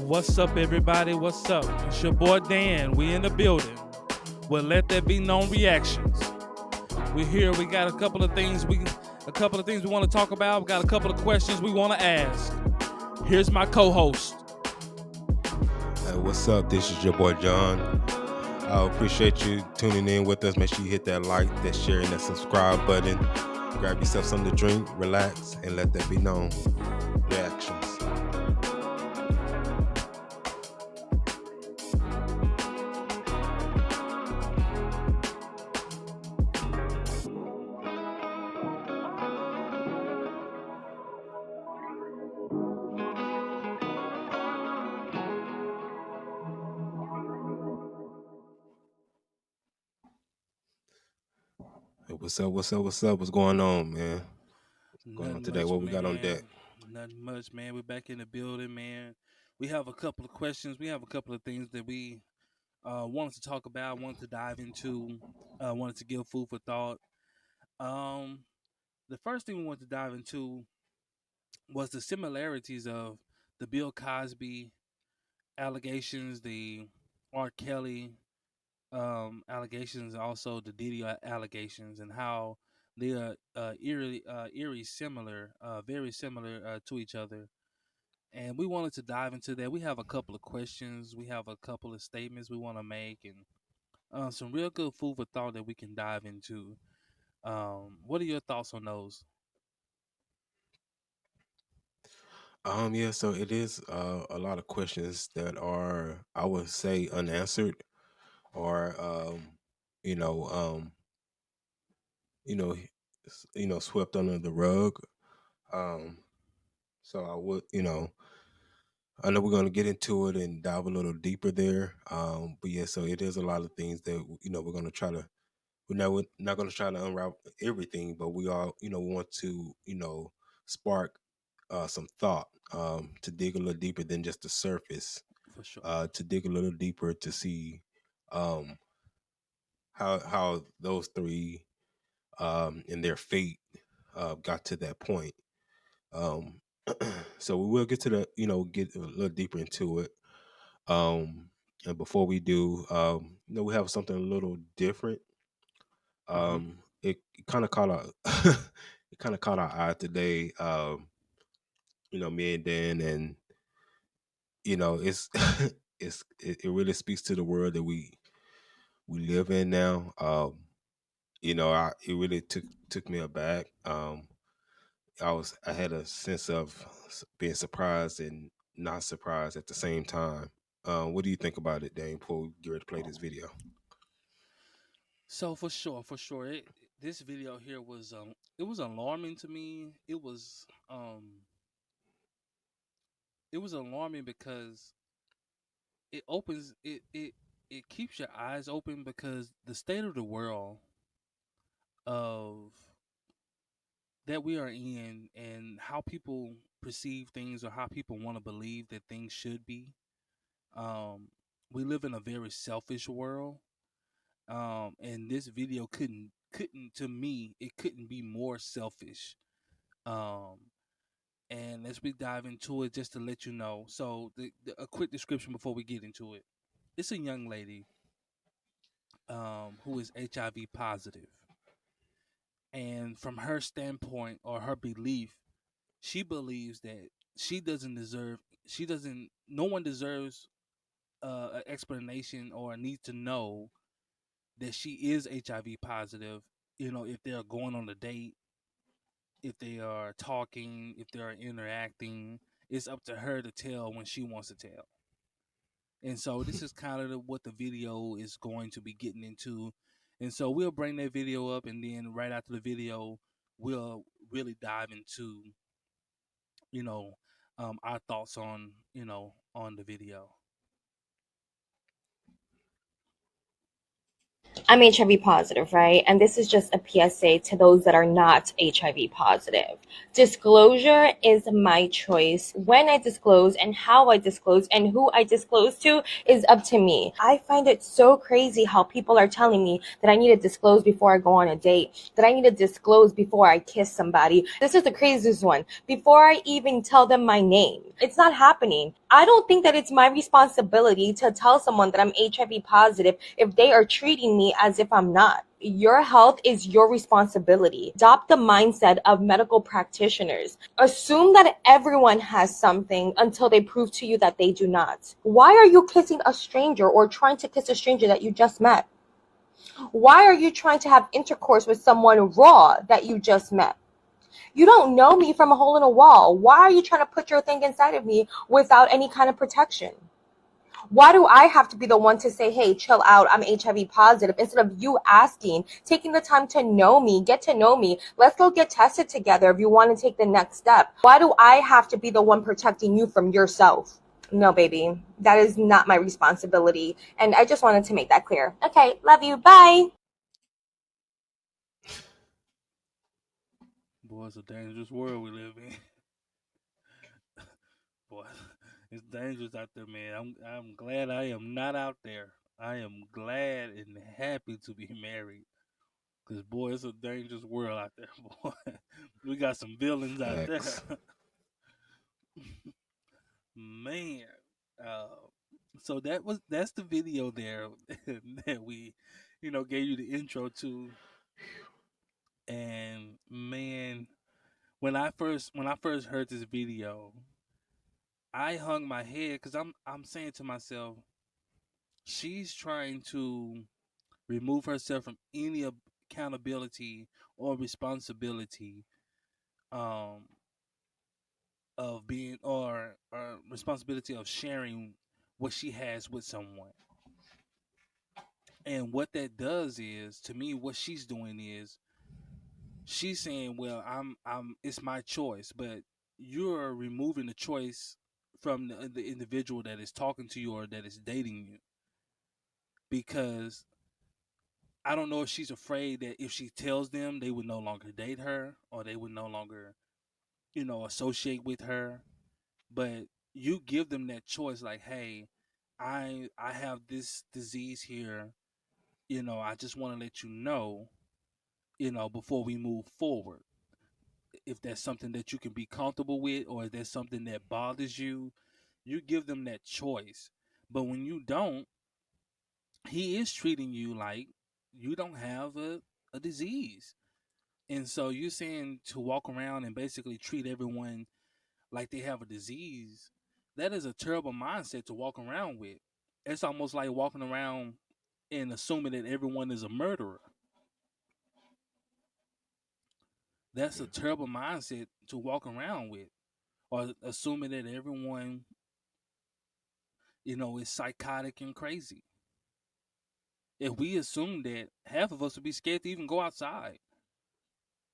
What's up, everybody? What's up? It's your boy Dan. We in the building. Well, let there be known reactions. We're here. We got a couple of things we want to talk about. We got a couple of questions we want to ask. Here's my co-host. Hey, what's up? This is your boy John. I appreciate you tuning in with us. Make sure you hit that like, that share, and that subscribe button. Grab yourself something to drink, relax, and let that be known. Reactions. Hey, what's up? What's up? What's up? What's going on, man? Going on Nothing today? much, What we got on man. deck? Nothing much, man. We're back in the building, man. We have a couple of questions. We have a couple of things that we wanted to talk about, wanted to dive into, wanted to give food for thought. Um, the first thing we wanted to dive into was the similarities of the Bill Cosby allegations, the R. Kelly allegations, and also the Diddy allegations, and how they are eerie similar, very similar to each other. And we wanted to dive into that. We have a couple of questions, we have a couple of statements we want to make, and some real good food for thought that we can dive into. What are your thoughts on those? Yeah, so it is a lot of questions that are, I would say, unanswered or you know, um, you know, swept under the rug. Um, so I would, I know we're going to get into it and dive a little deeper there. But yeah, so it is a lot of things that we're going to try to. We're not going to try to unravel everything, but we all want to spark some thought, to dig a little deeper than just the surface, For sure. to dig a little deeper to see um, how those three and their fate got to that point. Um, so we will get to get a little deeper into it. Um, and before we do, we have something a little different. Hmm. It kind of caught our it kind of caught our eye today. Me and Dan, and it's it really speaks to the world that we live in now. It really took me aback. I had a sense of being surprised and not surprised at the same time. What do you think about it, Dane? Before we get ready to play this video. So for sure, this video here was it was alarming to me. It was alarming because it opens it keeps your eyes open, because the state of the world of that we are in, and how people perceive things, or how people want to believe that things should be. Um, we live in a very selfish world. And this video couldn't to me, it couldn't be more selfish. Um, and as we dive into it, just to let you know, so a quick description before we get into it. It's a young lady who is HIV positive, and from her standpoint, or her belief, she believes that she doesn't no one deserves an explanation, or needs to know that she is HIV positive. If they're going on a date, if they are talking, if they are interacting, it's up to her to tell when she wants to tell. And so this is kind of what the video is going to be getting into. And so we'll bring that video up, and then right after the video, we'll really dive into, you know, our thoughts on, on the video. I'm HIV positive, right? And this is just a PSA to those that are not HIV positive. Disclosure is my choice. When I disclose and how I disclose and who I disclose to is up to me. I find it so crazy how people are telling me that I need to disclose before I go on a date, that I need to disclose before I kiss somebody. This is the craziest one. Before I even tell them my name. It's not happening. I don't think that it's my responsibility to tell someone that I'm HIV positive if they are treating me as if I'm not. Your health is your responsibility. Adopt the mindset of medical practitioners. Assume that everyone has something until they prove to you that they do not. Why are you kissing a stranger or trying to kiss a stranger that you just met? Why are you trying to have intercourse with someone raw that you just met? You don't know me from a hole in a wall. Why are you trying to put your thing inside of me without any kind of protection? Why do I have to be the one to say, hey, chill out, I'm HIV positive, instead of you asking, taking the time to know me, get to know me, let's go get tested together if you want to take the next step? Why do I have to be the one protecting you from yourself? No, baby, that is not my responsibility. And I just wanted to make that clear. Okay, love you. Bye. Boy, it's a dangerous world we live in. Boy, it's dangerous out there, man. I'm glad I am not out there. I am glad and happy to be married. Cause boy, it's a dangerous world out there, boy. We got some villains out there. Facts. Man. Uh, so that's the video there that we, gave you the intro to. And man, when I first heard this video, I hung my head because I'm saying to myself, she's trying to remove herself from any accountability or responsibility um of being or responsibility of sharing what she has with someone. And what that does is, to me, what she's doing is she's saying, well, I'm it's my choice, but you're removing the choice from the individual that is talking to you or that is dating you, because I don't know if she's afraid that if she tells them, they would no longer date her or they would no longer, associate with her. But you give them that choice, like, hey, I have this disease here, I just want to let you know, before we move forward, if that's something that you can be comfortable with or if there's something that bothers you. You give them that choice. But when you don't, he is treating you like you don't have a disease. And so you're saying to walk around and basically treat everyone like they have a disease. That is a terrible mindset to walk around with. It's almost like walking around and assuming that everyone is a murderer. That's a terrible mindset to walk around with, or assuming that everyone, is psychotic and crazy. If we assume that, half of us would be scared to even go outside.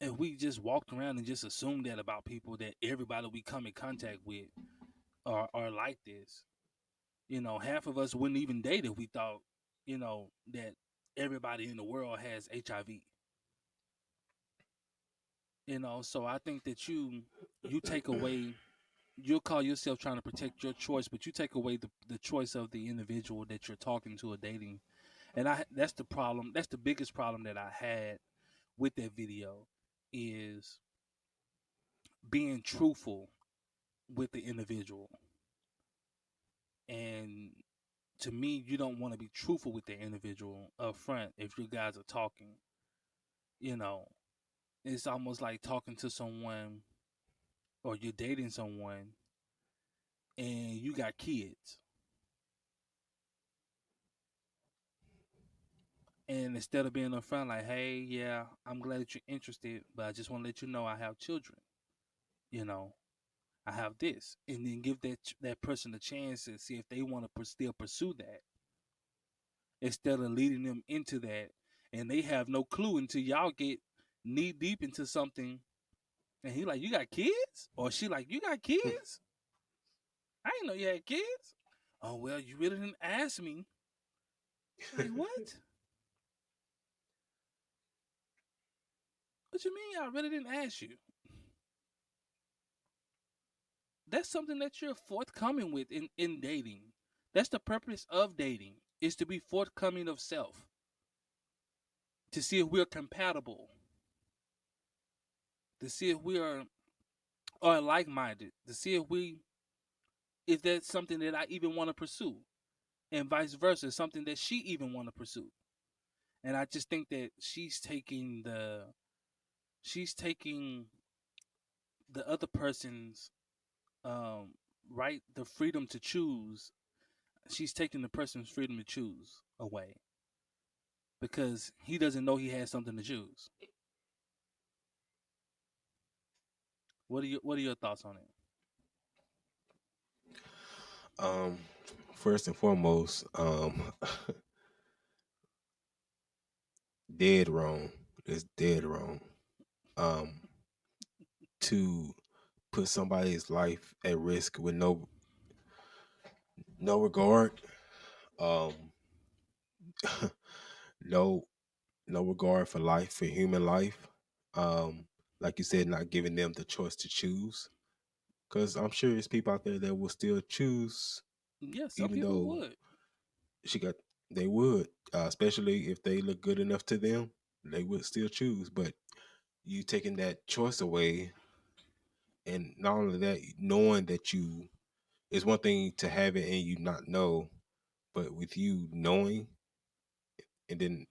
If we just walked around and just assumed that about people, that everybody we come in contact with are like this, half of us wouldn't even date if we thought, that everybody in the world has HIV. So I think that you take away, you'll call yourself trying to protect your choice, but you take away the choice of the individual that you're talking to or dating. And that's the problem. That's the biggest problem that I had with that video, is being truthful with the individual. And to me, you don't want to be truthful with the individual up front if you guys are talking. You know, it's almost like talking to someone or you're dating someone and you got kids. And instead of being upfront, like, hey, yeah, I'm glad that you're interested, but I just want to let you know I have children. You know, I have this, and then give that person a chance to see if they want to still pursue that, instead of leading them into that, and they have no clue until y'all get knee deep into something, and he like, you got kids, or she like, you got kids? I didn't know you had kids. Oh well, you really didn't ask me. Like what? What you mean? I really didn't ask you. That's something that you're forthcoming with in dating. That's the purpose of dating, is to be forthcoming of self, to see if we're compatible, to see if we are like minded, to see if that's something that I even want to pursue, and vice versa, something that she even want to pursue. And I just think that she's taking the other person's um right, the freedom to choose. She's taking the person's freedom to choose away because he doesn't know he has something to choose. What are your thoughts on it? Um, First and foremost, dead wrong. It's dead wrong. Um, to put somebody's life at risk with no regard, um, no no regard for life, for human life. Um, like you said, not giving them the choice to choose. Because I'm sure there's people out there that will still choose, Yeah, some even people though would. she got they would, especially if they look good enough to them, they would still choose. But you taking that choice away, and not only that, knowing that you, it's one thing to have it and you not know, but with you knowing, and then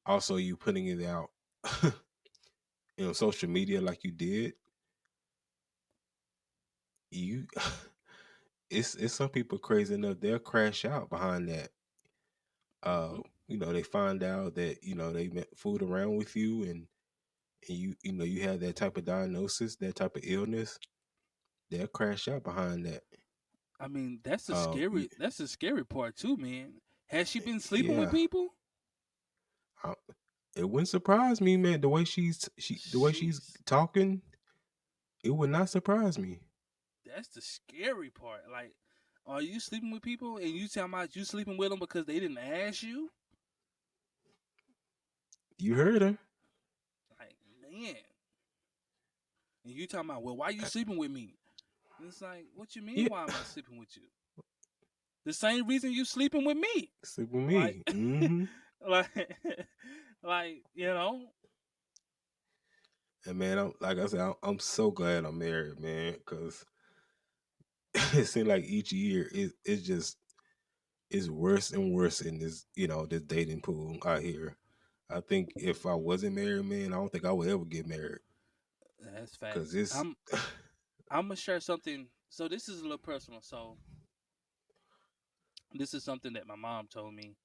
also you putting it out, social media like you did, you, it's some people crazy enough they'll crash out behind that. Uh, Hmm. they find out that they fooled around with you, and you have that type of diagnosis, that type of illness, they'll crash out behind that. I mean, that's the Um, y- scary. That's the scary part too, man. Has she been sleeping with yeah, people? I, it wouldn't surprise me, man. The way she's Jeez, talking, it would not surprise me. that's the scary part. Like, are you sleeping with people and you tell me you sleeping with them because they didn't ask you? You heard her. Like, man. And you talking about, well, why you sleeping with me? And it's like, what you mean? Yeah, Why am I sleeping with you? The same reason you sleeping with me. sleep with Like, me. Mm-hmm. like, like, And man, like I said, I'm so glad I'm married, man, because it seems like each year it's just it's worse and worse in this dating pool out here. I think if I wasn't married, man, I don't think I would ever get married that's because facts. it's I'm gonna share something. So this is a little personal. So this is something that my mom told me.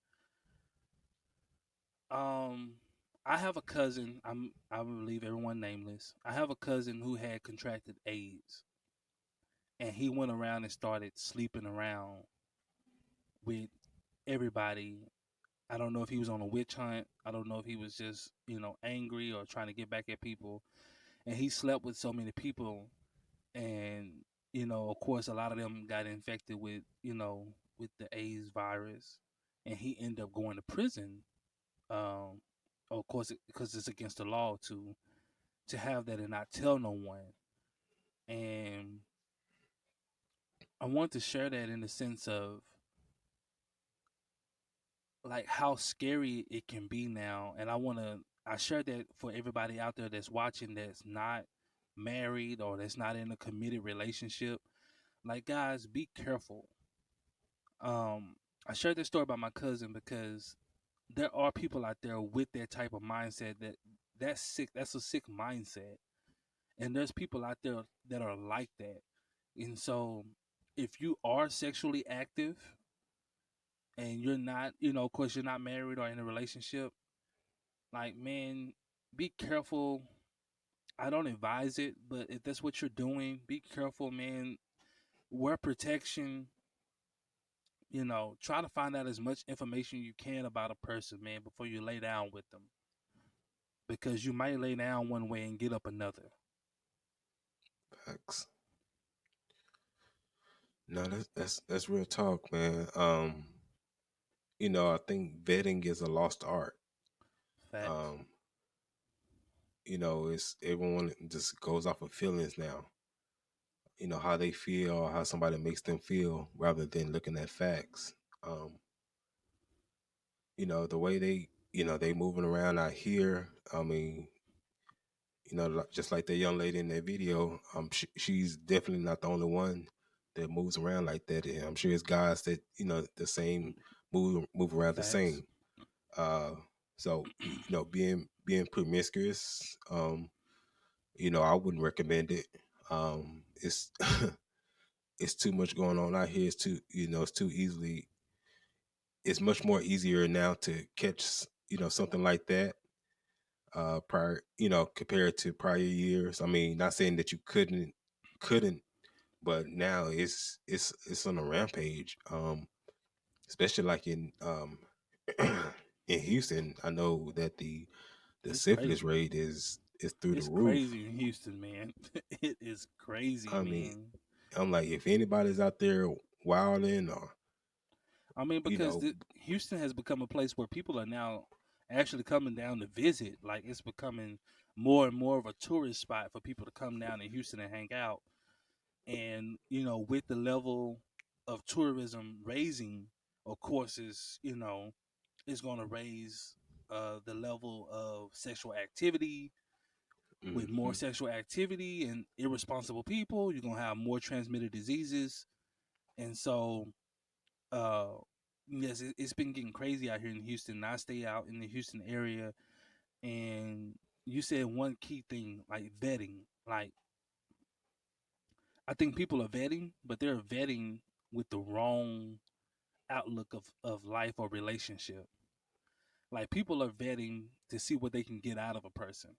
Um, I have a cousin. I will leave everyone nameless. I have a cousin who had contracted AIDS, and he went around and started sleeping around with everybody. I don't know if he was on a witch hunt. I don't know if he was just angry or trying to get back at people. And he slept with so many people, and of course, a lot of them got infected with the AIDS virus, and he ended up going to prison. Um, of course, because it's against the law to have that and not tell no one. And I want to share that in the sense of like how scary it can be now. And I share that for everybody out there that's watching that's not married or that's not in a committed relationship. Like, guys, be careful. I shared this story about my cousin because there are people out there with that type of mindset that's sick. That's a sick mindset. And there's people out there that are like that. And so if you are sexually active and you're not, of course you're not married or in a relationship, like, man, be careful. I don't advise it, but if that's what you're doing, be careful, man. Wear protection. Try to find out as much information you can about a person, man, before you lay down with them. Because you might lay down one way and get up another. facts. No, that's real talk, man. I think vetting is a lost art. Facts. Um, it's everyone just goes off of feelings now. How they feel, or how somebody makes them feel, rather than looking at facts. Um, the way they moving around out here. I mean, just like the young lady in that video. She's definitely not the only one that moves around like that. And I'm sure it's guys that the same move around the Facts. same. Uh, so being promiscuous. I wouldn't recommend it. It's it's too much going on out here. It's too easily. It's much more easier now to catch something like that. Prior, compared to prior years. I mean, not saying that you couldn't, but now it's on a rampage. Especially like in Houston, I know that the It's syphilis crazy. rate is through the It's roof. crazy in Houston, man. It is crazy, I mean, man. I'm like, if anybody's out there wilding, or I mean, you because know, Houston has become a place where people are now actually coming down to visit. Like it's becoming more and more of a tourist spot for people to come down to Houston and hang out. And with the level of tourism raising, of course, is going to raise the level of sexual activity. With more hmm sexual activity and irresponsible people, you're gonna have more transmitted diseases. And so, uh, yes, it's been getting crazy out here in Houston. I stay out in the Houston area, and you said one key thing like vetting. Like, I think people are vetting, but they're vetting with the wrong outlook of life or relationship. Like, people are vetting to see what they can get out of a person,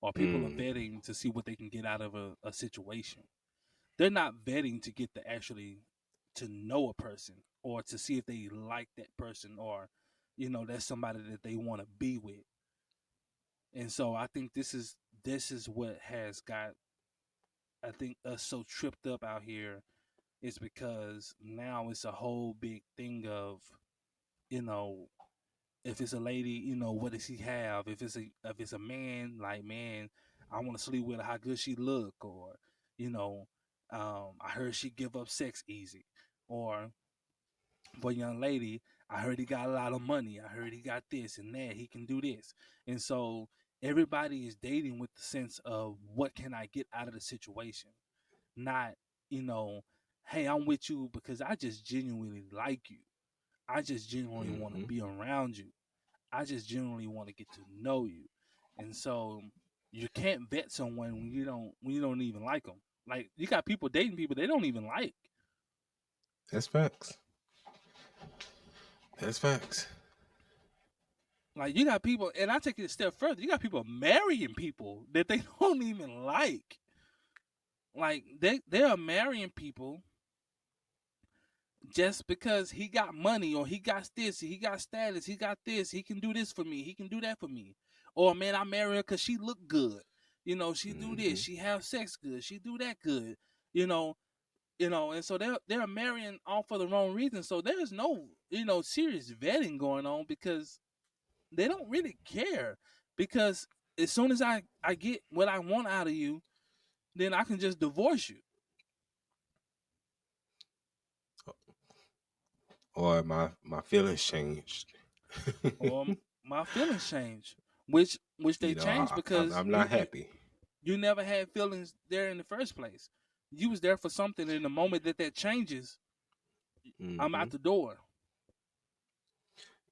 or people are mm, vetting to see what they can get out of a situation. They're not vetting to get to actually to know a person or to see if they like that person, or that's somebody that they want to be with. And so I think this is what has got, I think, us so tripped up out here, is because now it's a whole big thing of, you know if it's a lady, what does he have? If it's a man, like, man, I want to sleep with her, how good she look, or you know I heard she give up sex easy. Or for a young lady, I heard he got a lot of money, I heard he got this and that, he can do this. And so everybody is dating with the sense of, what can I get out of the situation? Not, you know hey, I'm with you because I just genuinely like you, I just genuinely want to hmm be around you, I just generally want to get to know you. And so you can't vet someone when you don't even like them. Like, you got people dating people they don't even like. that's facts. That's facts. Like, you got people, and I take it a step further. You got people marrying people that they don't even like. Like, they are marrying people just because he got money, or he got this, he got status, he got this, he can do this for me, he can do that for me. Or, man, I marry her because she look good. She do this, hmm she have sex good, she do that good. You know, and so they're marrying all for the wrong reason. So there's no serious vetting going on, because they don't really care. Because as soon as I get what I want out of you, then I can just divorce you, Or my feelings changed. or my feelings change, which they change because I'm you not you happy. you never had feelings there in the first place. You was there for something, and the moment that changes, I'm hmm out the door.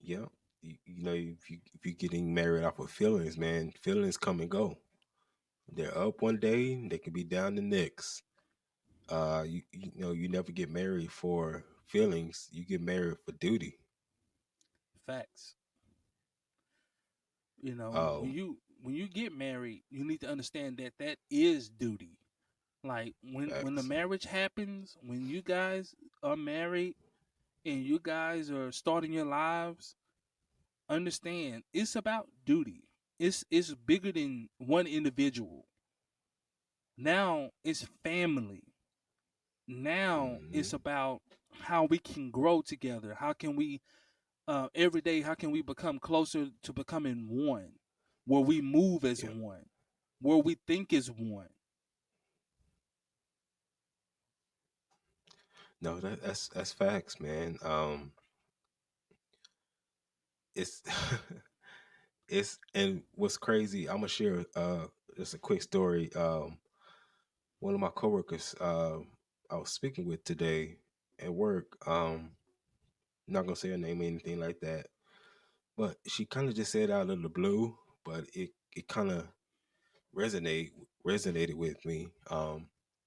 Yeah. If you're getting married off of feelings, man, feelings come and go. They're up one day, they can be down the next. You never get married for feelings. You get married for duty. Facts. When Um, you get married, you need to understand that that is duty. Like, when the Facts. marriage happens, when you guys are married and you guys are starting your lives, understand it's about duty. It's bigger than one individual. Now it's family. Now hmm it's about how we can grow together. How can we every day? How can we become closer to becoming one? where we move as Yeah. one, where we think as one. No, that's facts, man. It's it's and what's crazy. I'm gonna share just a quick story. One of my coworkers I was speaking with today at work. Not gonna say her name or anything like that, but she kind of just said out of the blue, but it kind of resonate resonated with me.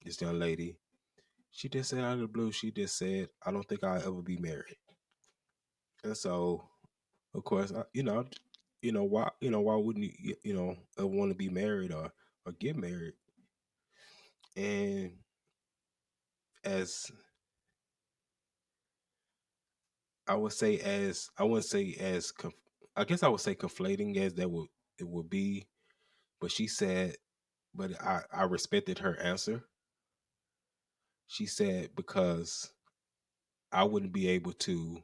This young lady, she just said out of the blue, she just said, "I don't think I'll ever be married." And so, of course, why wouldn't you ever want to be married or get married? And as I wouldn't say I guess I would say conflating as that would it would be, but she said, but I respected her answer. She said because I wouldn't be able to.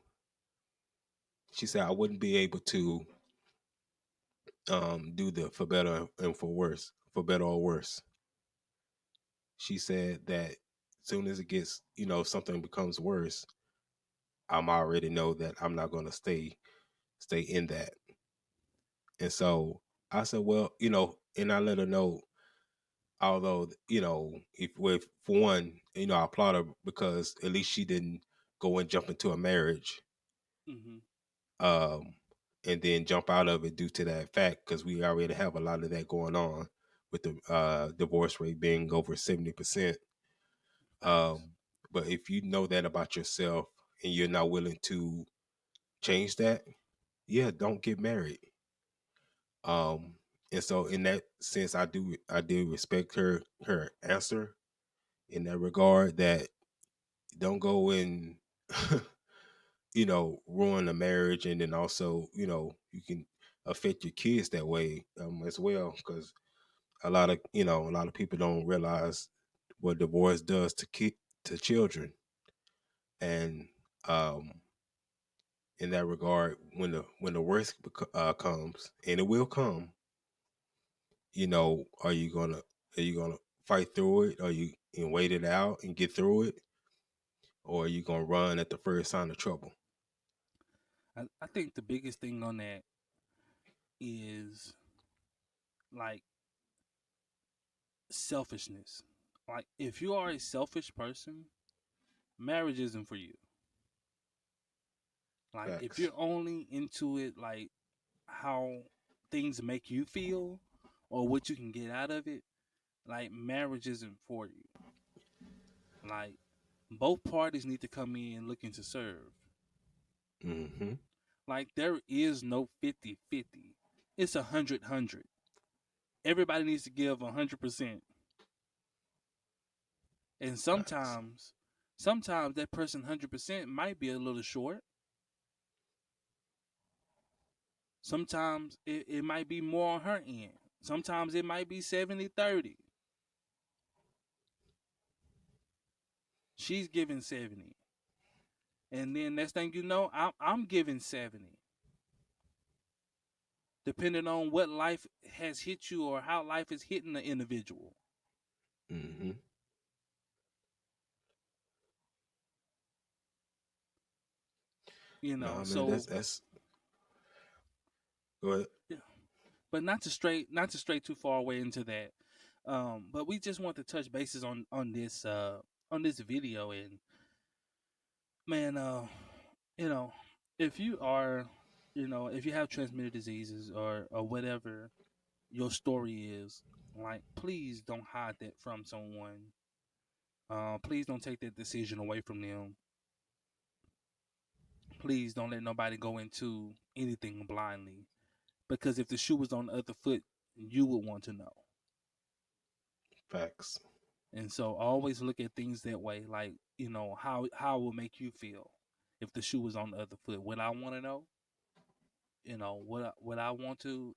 She said I wouldn't be able to do the for better and for worse, for better or worse. She said that soon as it gets, something becomes worse, I'm already know that I'm not going to stay in that. And so I said, well, and I let her know, although, if with for one, I applaud her because at least she didn't go and jump into a marriage, Hmm. um, and then jump out of it due to that fact, because we already have a lot of that going on with the divorce rate being over 70%. Facts. Um, but if you know that about yourself and you're not willing to change that, yeah, don't get married. Um, and so in that sense, I do respect her answer in that regard. That don't go and ruin a marriage, and then also you can affect your kids that way as well, because a lot of people don't realize what divorce does to children. And um in that regard, when the worst comes, and it will come, are you gonna fight through it, or you and wait it out and get through it, or are you gonna run at the first sign of trouble? I think the biggest thing on that is like selfishness. Like if you are a selfish person, marriage isn't for you. Like if Facts. you're only into it like how things make you feel or what you can get out of it, like marriage isn't for you. Like both parties need to come in looking to serve. Mm-hmm. Like there is no 50-50. It's 100-100. Everybody needs to give 100%. And Facts. sometimes that person 100% might be a little short. Sometimes it might be more on her end. Sometimes it might be 70-30. She's giving 70. And then next thing you know, I'm giving 70. Depending on what life has hit you or how life is hitting the individual. Mm-hmm. Nah, man, that's So that's go ahead. yeah. But not to stray too far away into that. But we just want to touch bases on this video. And man, you know, if you are, if you have transmitted diseases or whatever your story is, like please don't hide that from someone. Please don't take that decision away from them. Please don't let nobody go into anything blindly. Because if the shoe was on the other foot, you would want to know. Facts. And so always look at things that way, like, how it will make you feel if the shoe was on the other foot. What I want to know, what I want to,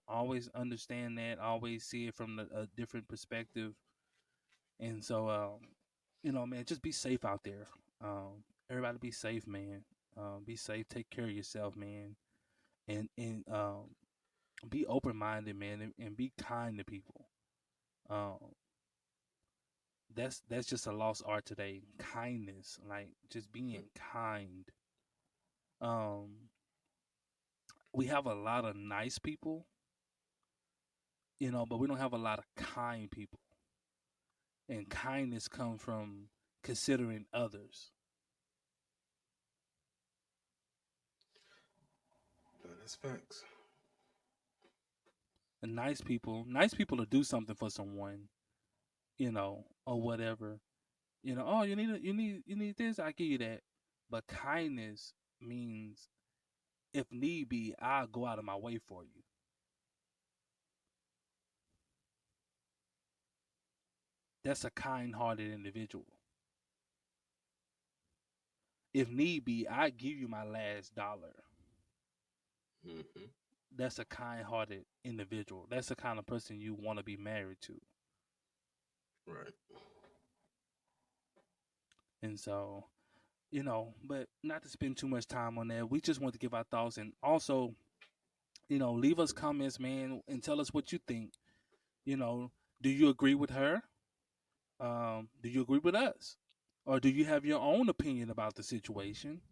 always understand that, always see it from a different perspective. And so, man, just be safe out there. Everybody be safe, man. Be safe. Take care of yourself, man. And be open minded, man, and be kind to people. Um, that's just a lost art today. Kindness, like just being kind. Um, we have a lot of nice people, but we don't have a lot of kind people. And kindness comes from considering others. No, that's facts. And nice people to do something for someone, or whatever. Oh, you need this, I give you that. But kindness means, if need be, I'll go out of my way for you. That's a kind-hearted individual. If need be, I give you my last dollar. Hmm. That's a kind-hearted individual. That's the kind of person you want to be married to. Right. And so, but not to spend too much time on that. We just want to give our thoughts, and also, leave us comments, man, and tell us what you think. You know, do you agree with her? Do you agree with us? Or do you have your own opinion about the situation?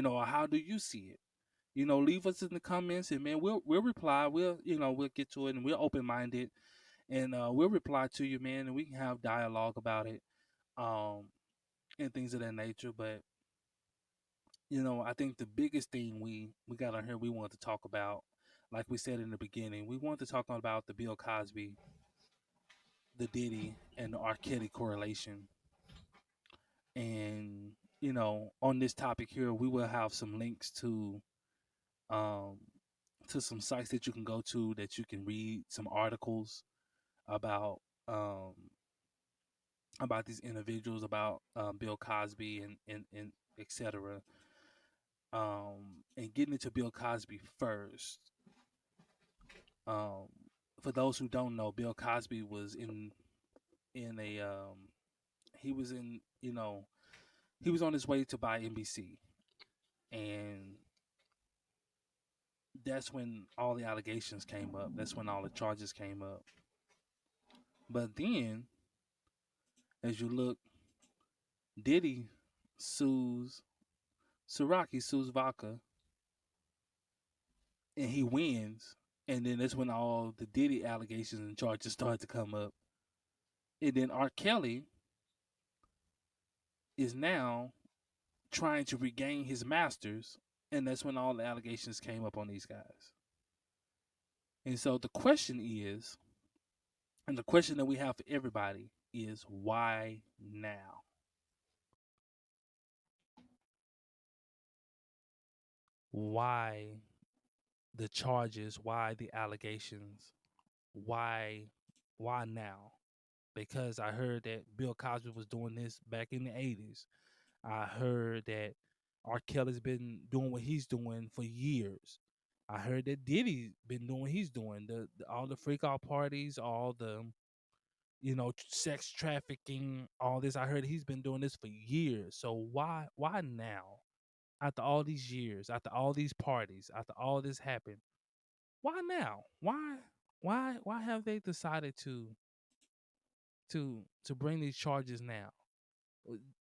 Or how do you see it? Leave us in the comments, and man, we'll reply. We'll get to it, and we're open minded, and we'll reply to you, man, and we can have dialogue about it, um, and things of that nature. But I think the biggest thing we got on here we want to talk about, like we said in the beginning, we want to talk about the Bill Cosby, the Diddy, and the R. Kelly correlation. And on this topic here, we will have some links um, to some sites that you can go to, that you can read some articles about um, about these individuals, about Bill Cosby, and etc. And getting into Bill Cosby first. Um, for those who don't know, Bill Cosby was in a he was in he was on his way to buy NBC, and that's when all the allegations came up. That's when all the charges came up. But then, as you look, Diddy sues Siraki sues Vodka, and he wins. And then that's when all the Diddy allegations and charges start to come up. And then R. Kelly is now trying to regain his masters, and that's when all the allegations came up on these guys. And so the question is, and the question that we have for everybody is, why now? Why the charges? Why the allegations? Why why now? Because I heard that Bill Cosby was doing this back in the 80s. I heard that R. Kelly's been doing what he's doing for years. I heard that Diddy's been doing what he's doing. All the freak out parties, all the sex trafficking, all this. I heard he's been doing this for years. So why now? After all these years, after all these parties, after all this happened, why now? Why have they decided to bring these charges now?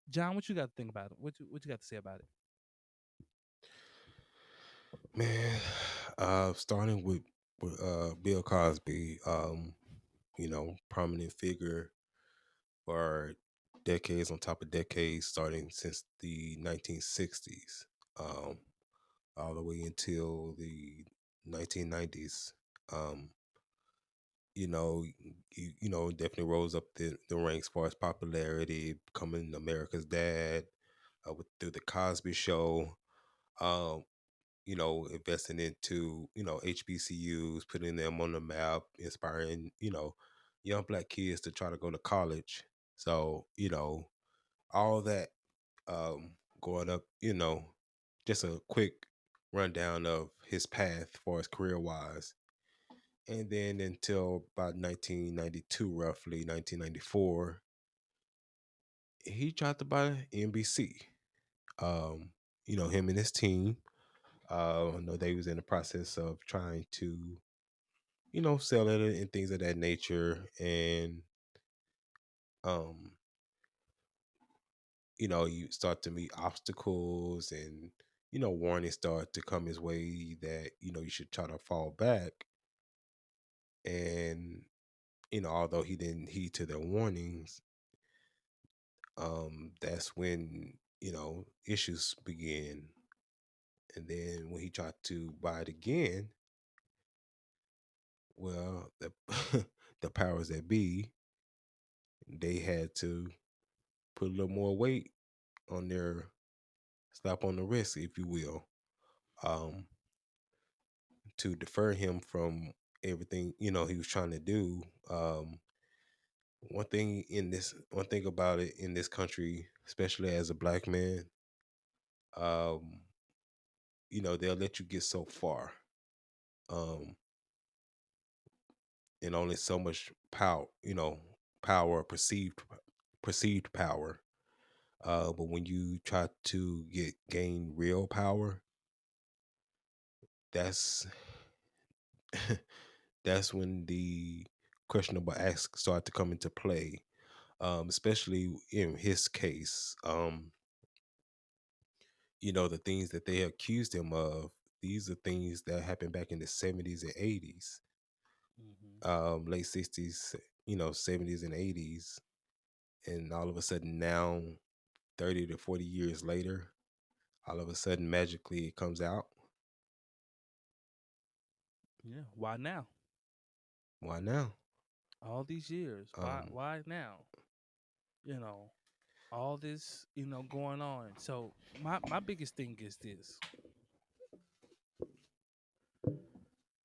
John, what you got to think about it? What you got to say about it? Man, starting with Bill Cosby, prominent figure for decades on top of decades, starting since the 1960s, um, all the way until the 1990s. Um, definitely rose up the ranks as far as popularity, becoming America's dad, through the Cosby Show. Um, investing into, HBCUs, putting them on the map, inspiring, young black kids to try to go to college. So, all that, um, going up, just a quick rundown of his path as far as career wise. And then until about 1992, roughly 1994, he tried to buy NBC. Um, him and his team, I know they was in the process of trying to selling it and things of that nature. And um, you start to meet obstacles, and warnings start to come his way that you should try to fall back. And although he didn't heed to their warnings, that's when issues begin. And then when he tried to buy it again, well, the the powers that be, they had to put a little more weight on their slap on the wrist, if you will, um, to defer him from everything he was trying to do. One thing about it in this country, especially as a black man, um, they'll let you get so far, um, and only so much power, power, perceived power. But when you try to gain real power, that's that's when the questionable acts start to come into play. Especially in his case, the things that they accused him of. These are things that happened back in the 70s and 80s, Hmm. late 60s, 70s and 80s, and all of a sudden now, 30 to 40 years later, all of a sudden magically it comes out. Yeah. Why now? Why now? All these years. Why? Um, Why now? You know, all this, going on. So my biggest thing is this: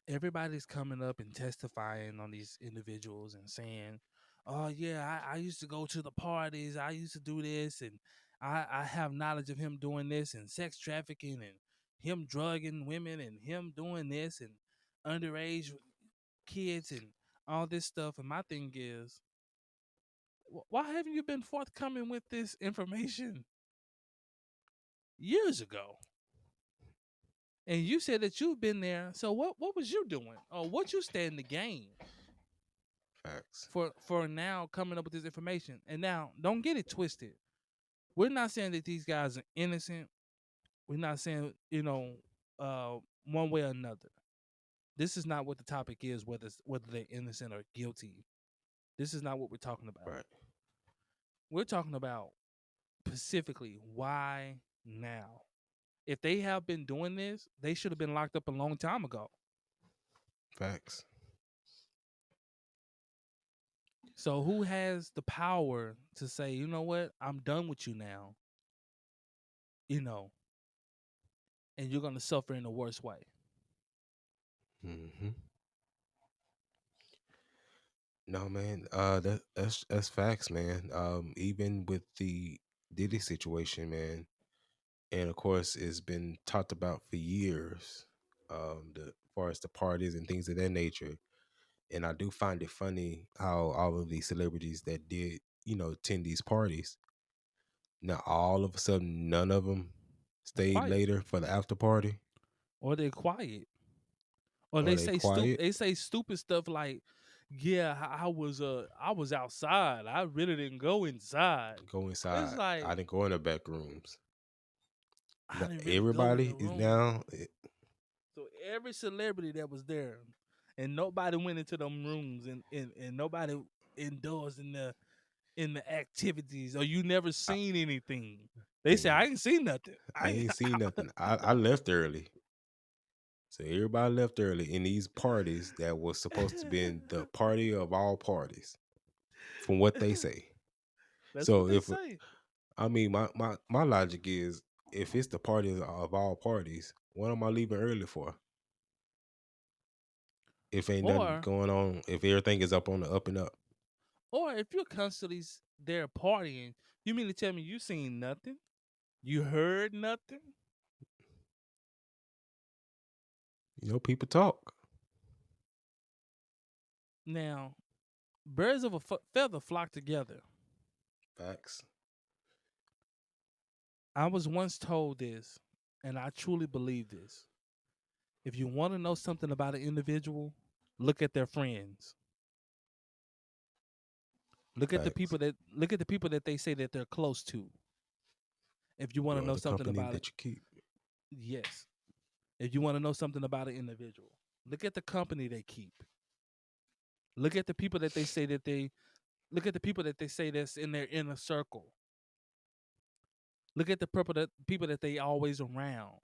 everybody's coming up and testifying on these individuals and saying, "Oh yeah, I used to go to the parties. I used to do this, and I have knowledge of him doing this and sex trafficking and him drugging women and him doing this and underage kids and all this stuff." And my thing is, why haven't you been forthcoming with this information years ago? And you said that you've been there. So what was you doing? Or what you stand to gain Facts. for now coming up with this information? And now don't get it twisted. We're not saying that these guys are innocent. We're not saying, uh one way or another. This is not what the topic is, whether they're innocent or guilty. This is not what we're talking about. Right. We're talking about specifically why now. If they have been doing this, they should have been locked up a long time ago. Facts. So who has the power to say, you know what, I'm done with you now, you know, and you're gonna suffer in the worst way? Hmm. No, man. That's facts, man. Even with the Diddy situation, man, and of course, it's been talked about for years. The as far as the parties and things of that nature, and I do find it funny how all of these celebrities that did, attend these parties, now all of a sudden none of them They're stayed quiet, later for the after party, or they're quiet, or or they quiet, they say stupid stuff like, "Yeah, I was outside. I really didn't go inside." go It's inside. I like didn't go in the back rooms. I didn't really go in the Everybody is room. now. So every celebrity that was there, and nobody went into them rooms, and nobody indulged in the activities, or you never I, seen anything. They say I and ain't seen nothing. I ain't seen nothing. I left early. So everybody left early in these parties that was supposed to be in the party of all parties, from what they say. That's what So they if say. I mean my logic is, if it's the party of all parties, what am I leaving early for? If ain't nothing Or going on, if everything is up on the up and up, if you're constantly there partying, you mean to tell me you seen nothing? You heard nothing? people talk. Now, birds of a feather flock together. Facts. I was once told this, and I truly believe this. If you want to know something about an individual, Look at their friends. Facts. Look at the people that they say that they're close to. If you want to Or know the something company about it, that you keep. yes. If you want to know something about an individual, look at the company they keep. Look at the people that they say that they look at the people that they say that's in their inner circle. Look at the people that they always around.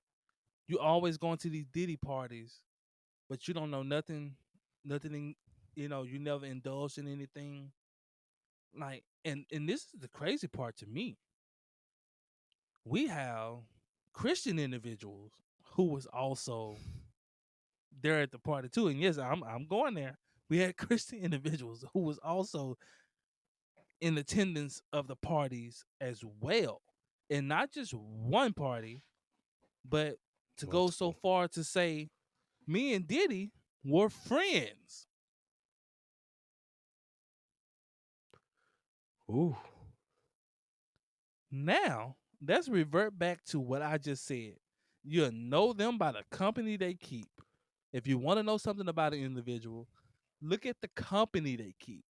You always going to these Diddy parties, but you don't know nothing. You never indulged in anything. Like, and this is the crazy part to me. We have Christian individuals who was also there at the party too. And yes, I'm going there. We had Christian individuals who was also in attendance of the parties as well. And not just one party, but to go so Multiple. far to say me and Diddy were friends. Ooh. Now, let's revert back to what I just said. You know them by the company they keep. If you want to know something about an individual, look at the company they keep.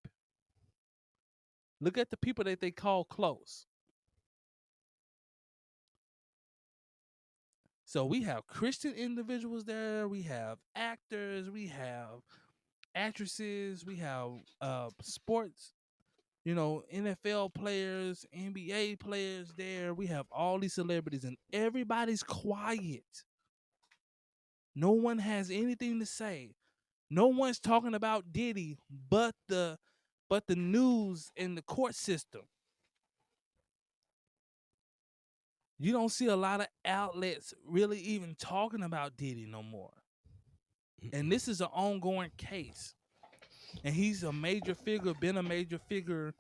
Look at the people that they call close. So we have Christian individuals there, we have actors, we have actresses, we have sports, NFL players, NBA players there. We have all these celebrities and everybody's quiet. No one has anything to say. No one's talking about Diddy but the news and the court system. You don't see a lot of outlets really even talking about Diddy no more. And Mm-mm. this is an ongoing case. And he's a major figure, been a major figure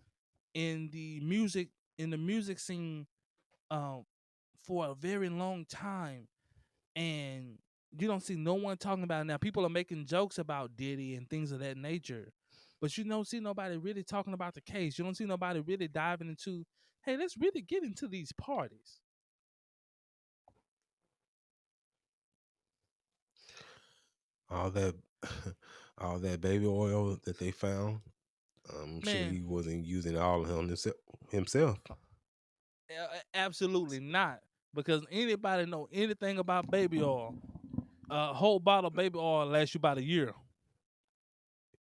in the music scene um, for a very long time. And you don't see no one talking about it now. People are making jokes about Diddy and things of that nature. But you don't see nobody really talking about the case. You don't see nobody really diving into, hey, let's really get into these parties. All that all that baby oil that they found. I'm sure Man, he wasn't using all of him himself. absolutely not. Because anybody know anything about baby oil, a whole bottle of baby oil lasts you about a year.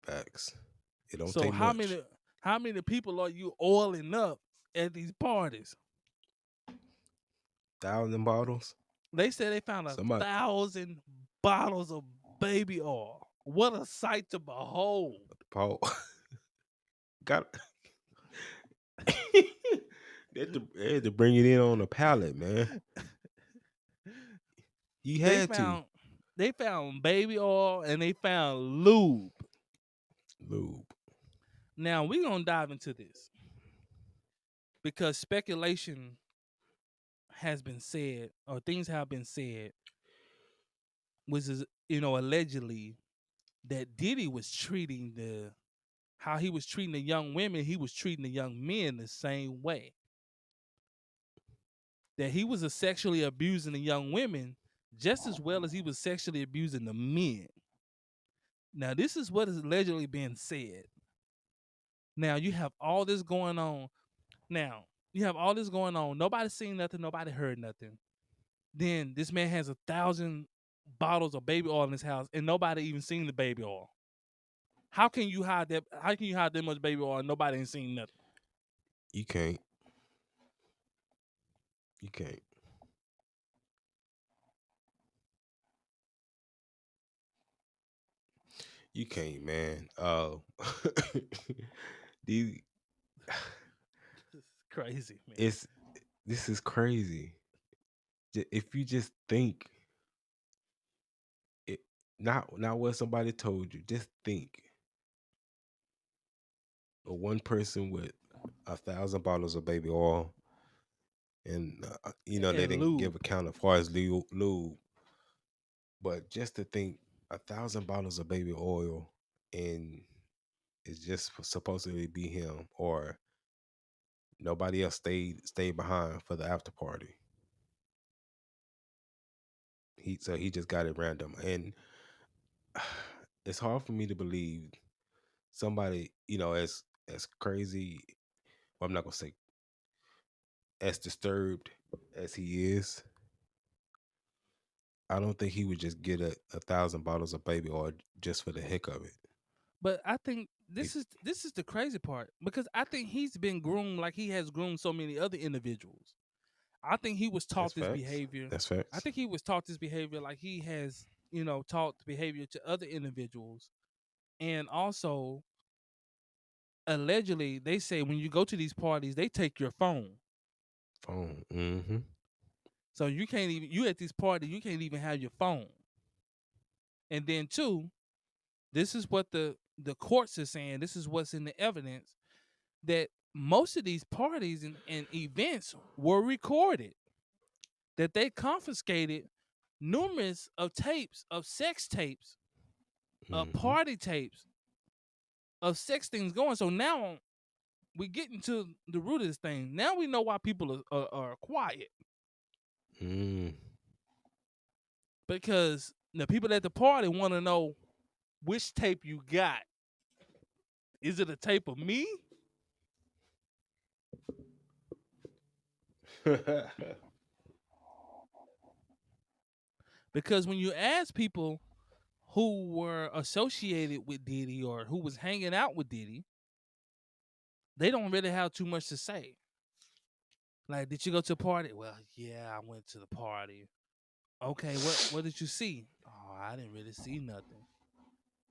Facts. It don't So take how much. many how many people are you oiling up at these parties? 1,000 bottles. They said they found a Somebody thousand bottles of baby oil. What a sight to behold. Paul got they had to bring it in on a pallet, man. He they had to. found they found baby oil and they found lube. Lube. Now we're gonna dive into this because speculation has been said or things have been said, which is allegedly that Diddy was treating the how he was treating the young women, he was treating the young men the same way. That he was sexually abusing the young women just as well as he was sexually abusing the men. Now, this is what is allegedly being said. Now, you have all this going on. Now, you have all this going on. Nobody seen nothing. Nobody heard nothing. Then this man has 1,000 bottles of baby oil in his house, and nobody even seen the baby oil. How can you hide that? How can you hide that much baby oil and nobody ain't seen nothing? You can't. You can't. You can't, man. These This is crazy, man. it's this is crazy. If you just think it, not what somebody told you, just think of one person with 1,000 bottles of baby oil, and they And didn't give lube. a count as far as lube, but just to think 1,000 bottles of baby oil, and it's just supposedly be him, or nobody else stayed behind for the after party. He just got it random, and it's hard for me to believe somebody, as crazy. Well, I'm not gonna say as disturbed as he is. I don't think he would just get a thousand bottles of baby oil just for the heck of it. But I think You- this is the crazy part because I think he's been groomed like he has groomed so many other individuals. I think he was That's taught this facts. behavior. That's I facts. think he was taught this behavior like he has, taught the behavior to other individuals. And also, allegedly, they say when you go to these parties, they take your phone. Phone. Mm-hmm. So you can't even you at this party, you can't even have your phone. And then two, this is what the courts are saying. This is what's in the evidence that most of these parties and events were recorded. That they confiscated numerous of tapes of sex tapes, of Mm-hmm. party tapes, of sex things going. So now we get into the root of this thing. Now we know why people are quiet Mm. because the people at the party want to know which tape you got. Is it a tape of me? Because when you ask people who were associated with Diddy or who was hanging out with Diddy, they don't really have too much to say. Like, did you go to a party? Well, yeah, I went to the party. Okay, what did you see? Oh, I didn't really see nothing.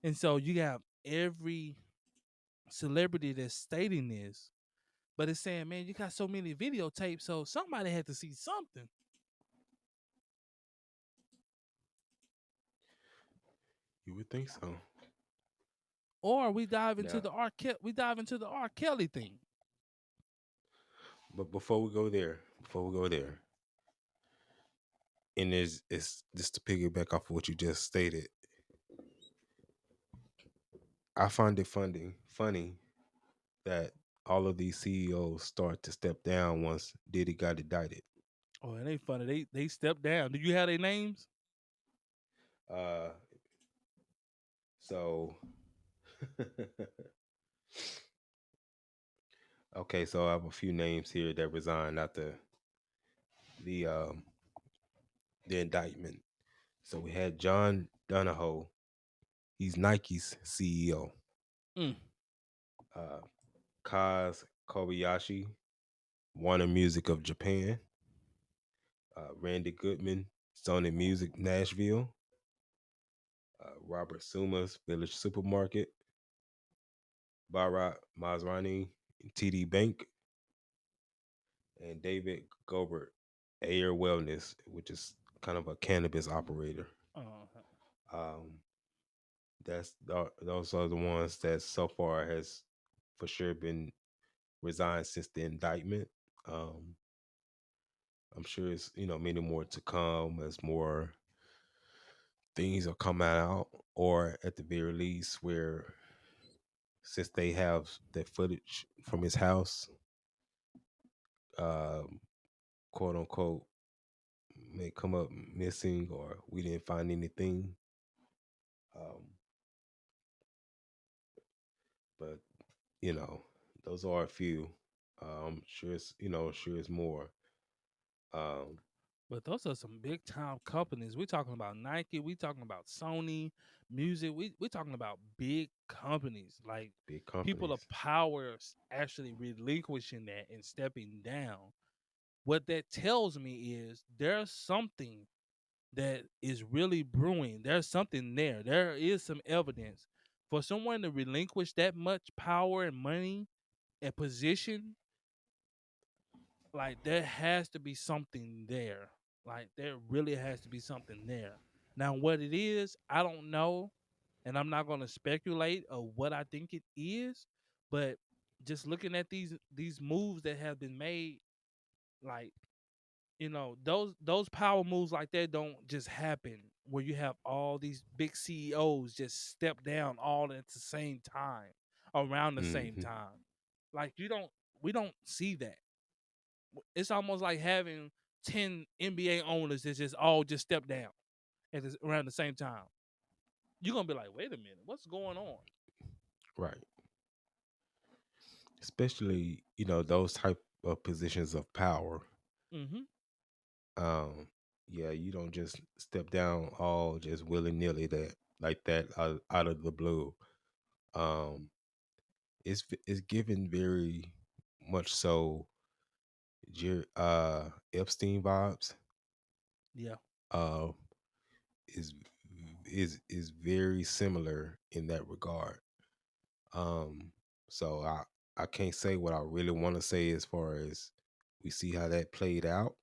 And so you got every celebrity that's stating this, but it's saying, man, you got so many videotapes, so somebody had to see something. You would think so. Or we dive into Now, the R. Kelly thing. but before we go there, and it's just to piggyback off of what you just stated. I find it funny that all of these CEOs start to step down once Diddy got indicted. Oh, it ain't funny. They stepped down. Do you have their names? Uh, so okay, so I have a few names here that resigned after the um the indictment. So we had John Donahoe. He's Nike's CEO. Mm. Uh, Kaz Kobayashi, Warner Music of Japan. Randy Goodman, Sony Music Nashville. Robert Sumas, Village Supermarket. Bharat Masrani, TD Bank. And David Gobert, Air Wellness, which is kind of a cannabis operator. Uh, Um, those are the ones that so far has for sure been resigned since the indictment. Um, I'm sure it's many more to come as more things are coming out, or at the very least, where since they have that footage from his house, um, quote unquote, may come up missing or we didn't find anything. Um, but you know, those are a few. Sure, sure it's more. Um, but those are some big time companies. We talking about Nike. We talking about Sony Music. We talking about big companies like big people of companies. power actually relinquishing that and stepping down. What that tells me is there's something that is really brewing. There's something there. There is some evidence for someone to relinquish that much power and money and position. Like there has to be something there. Like there really has to be something there. Now, what it is, I don't know, and I'm not going to speculate of what I think it is. But just looking at these moves that have been made, like those power moves like that don't just happen where you have all these big CEOs just step down all at the same time around the same Hmm. time. Like we don't see that. It's almost like having 10 NBA owners that just all just step down around the same time. you're gonna be like, wait a minute, what's going on? Right. Especially, those type of positions of power. Mm-hmm. Um, yeah, you don't just step down all just willy nilly that like that out of the blue. Um, it's given very much so Epstein vibes. Yeah. Uh, is is very similar in that regard. Um, so I can't say what I really want to say as far as we see how that played out.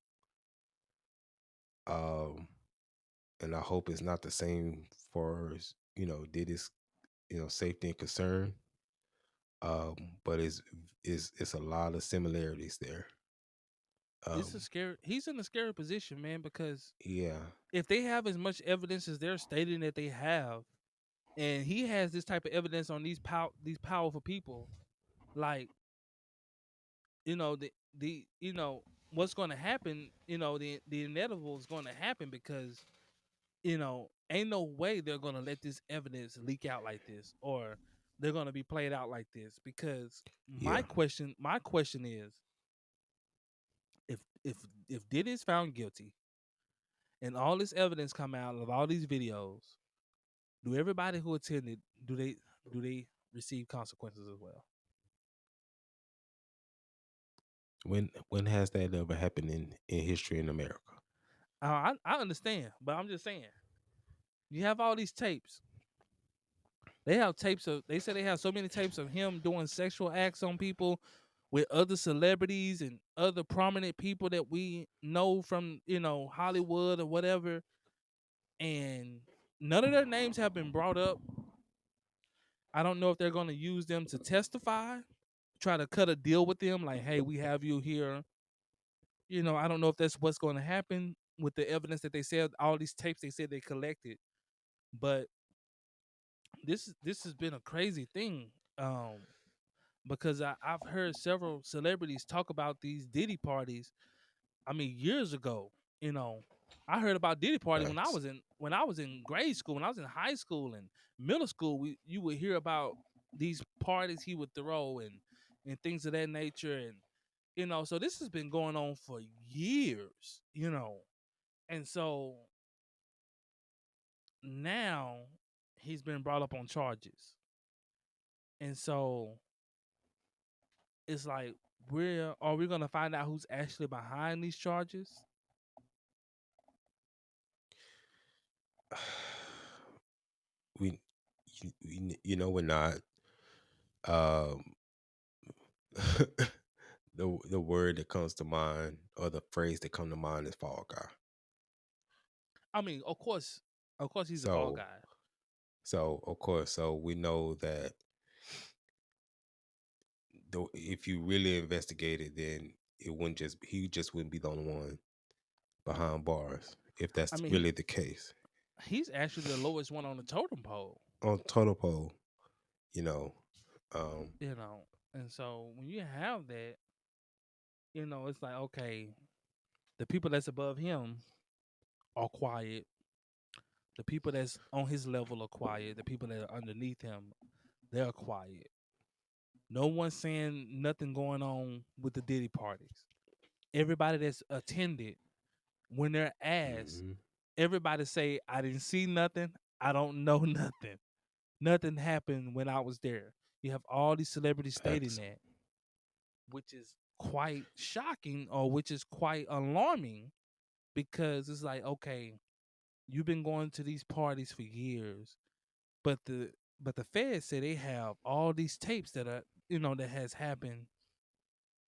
Um, and I hope it's not the same for Diddy's safety and concern. But it's a lot of similarities there. It's a Um, scary. He's in a scary position, man, because yeah, if they have as much evidence as they're stating that they have, and he has this type of evidence on these powerful people, like the what's going to happen, the inevitable is going to happen because ain't no way they're going to let this evidence leak out like this, or they're going to be played out like this. Because yeah. my question is, if Diddy is found guilty and all this evidence come out of all these videos, do everybody who attended, do they receive consequences as well? When has that ever happened in history in America? I understand, but I'm just saying, you have all these tapes. They have tapes of. They say they have so many tapes of him doing sexual acts on people with other celebrities and other prominent people that we know from Hollywood or whatever, and none of their names have been brought up. I don't know if they're going to use them to testify, try to cut a deal with them, like, hey, we have you here. I don't know if that's what's going to happen with the evidence that they said, all these tapes they said they collected. But this has been a crazy thing. Because I've heard several celebrities talk about these Diddy parties. I mean, years ago, you know, I heard about Diddy party when I Facts. was in grade school, when I was in high school and middle school. You would hear about these parties he would throw and things of that nature, and so this has been going on for years, and so now he's been brought up on charges, and so it's like, where are we gonna find out who's actually behind these charges? we we're not. Um, the word that comes to mind or the phrase that come to mind is fall guy. I mean, of course, he's a fall So guy. of course, so we know that if you really investigate it, then he just wouldn't be the only one behind bars if I that's mean, really the case. he's actually the lowest one on the totem pole, On total poll, you know, um, you know. And so when you have that, it's like, okay, the people that's above him are quiet. The people that's on his level are quiet. The people that are underneath him, they're quiet. No one's saying nothing going on with the Diddy parties. Everybody that's attended, when they're asked, hmm everybody say, I didn't see nothing. I don't know nothing. Nothing happened when I was there. You have all these celebrities stating facts. that, which is quite shocking, or which is quite alarming, because it's like, okay, you've been going to these parties for years, but the feds say they have all these tapes that are, that has happened,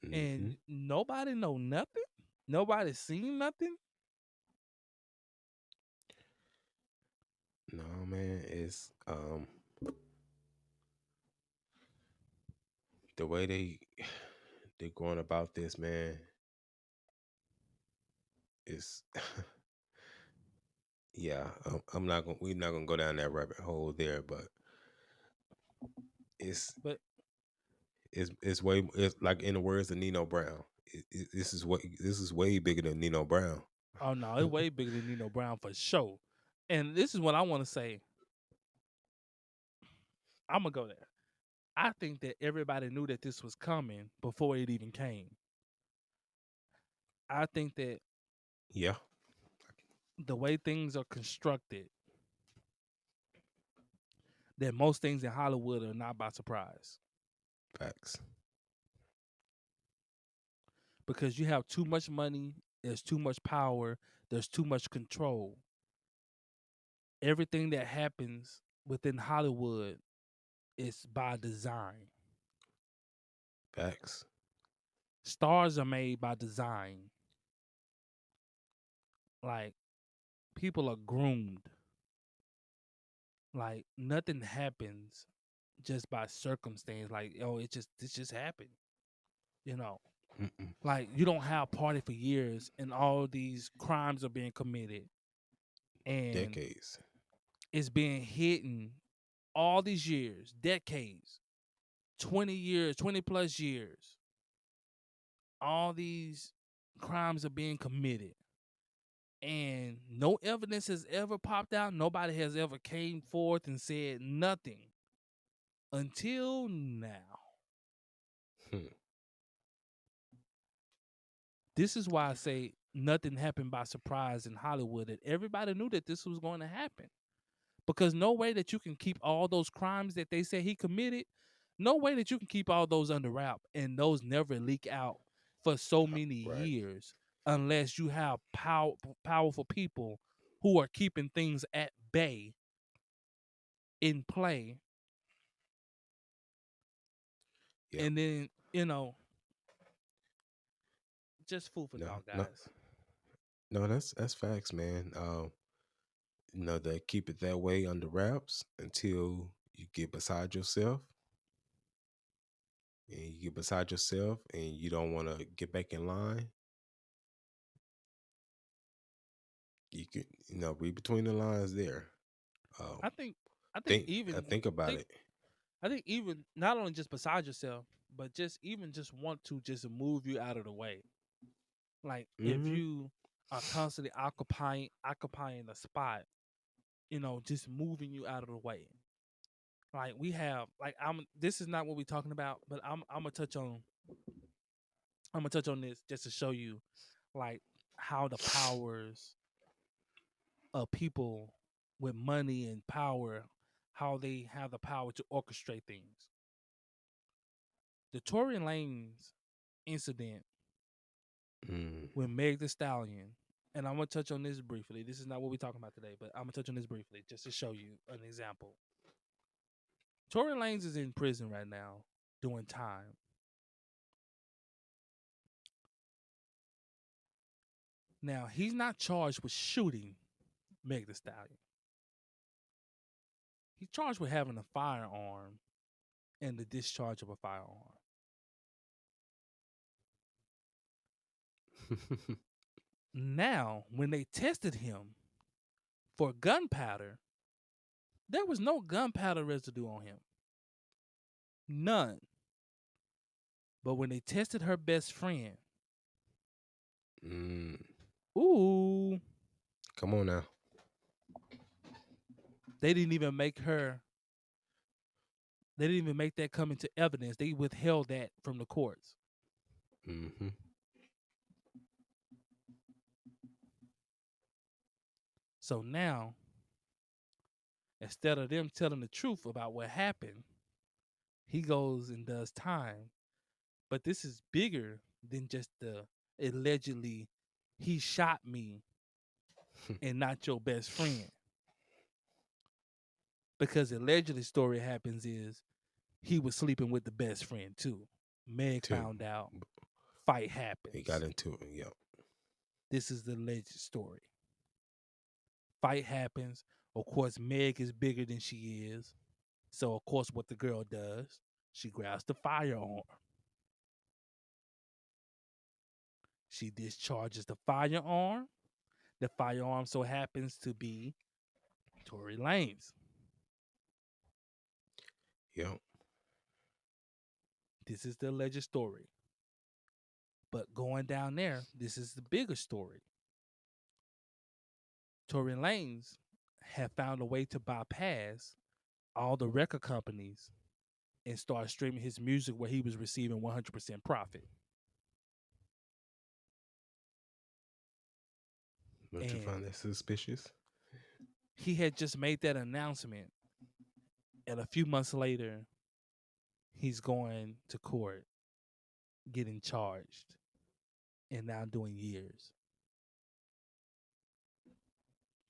hmm and nobody know nothing. Nobody seen nothing. No man, it's the way they're going about this, man. Is yeah. I'm not gonna we're not gonna go down that rabbit hole there, but it's But it's like in the words of Nino Brown. This is way bigger than Nino Brown. oh no, it's way bigger than Nino Brown for sure. And this is what I want to say. I'm gonna go there. I think that everybody knew that this was coming before it even came. I think that Yeah, the way things are constructed, that most things in Hollywood are not by surprise facts. because you have too much money, there's too much power, there's too much control. Everything that happens within Hollywood is by design. Facts. Stars are made by design. Like people are groomed. Like nothing happens just by circumstance. Like, oh, this just happened. You know, Mm-mm. like you don't have party for years and all these crimes are being committed and Decades. it's being hidden all these years, decades, 20 years, 20 plus years. All these crimes are being committed and no evidence has ever popped out. Nobody has ever came forth and said nothing until now. Hmm. This is why I say nothing happened by surprise in Hollywood. That everybody knew that this was going to happen. Because no way that you can keep all those crimes that they say he committed, no way that you can keep all those under wrap and those never leak out for so many Right. years unless you have powerful people who are keeping things at bay in play. Yeah. And then, just food for No. thought, No. guys. No. That's facts, man. They keep it that way under wraps until you get beside yourself, and you get beside yourself, and you don't want to get back in line. You can, read between the lines there. Um, I think I think think, even think about think it. I think even not only just beside yourself, but just even just want to just move you out of the way. Like if Hmm. you are constantly occupying a spot, just moving you out of the way. Like we have like I'm this is not what we're talking about, but I'm gonna touch on this just to show you like how the powers of people with money and power, how they have the power to orchestrate things. The Tory Lanez incident Mm. with Meg the Stallion, and I'm gonna touch on this briefly. This is not what we're talking about today, but I'm gonna touch on this briefly just to show you an example. Tory Lanez is in prison right now doing time. Now he's not charged with shooting Meg the Stallion. He's charged with having a firearm and the discharge of a firearm. Now, when they tested him for gunpowder, there was no gunpowder residue on him. None. But when they tested her best friend, Mm. ooh, Come on now. they didn't even make her, they didn't even make that come into evidence. They withheld that from the courts. Hmm. So now, instead of them telling the truth about what happened, he goes and does time. But this is bigger than just the allegedly he shot me and not your best friend. Because allegedly story happens is he was sleeping with the best friend too. Meg Too. found out, fight He got happens. into it. Yep. This is the alleged story. Fight happens. Of course, Meg is bigger than she is. So of course what the girl does, she grabs the firearm. She discharges the firearm. The firearm so happens to be Tory Lanez. Yep. This is the alleged story. But going down there, this is the bigger story. Tory Lanez had found a way to bypass all the record companies and started streaming his music where he was receiving 100% profit. Don't you find And that suspicious? he had just made that announcement, and a few months later, he's going to court, getting charged, and now doing years.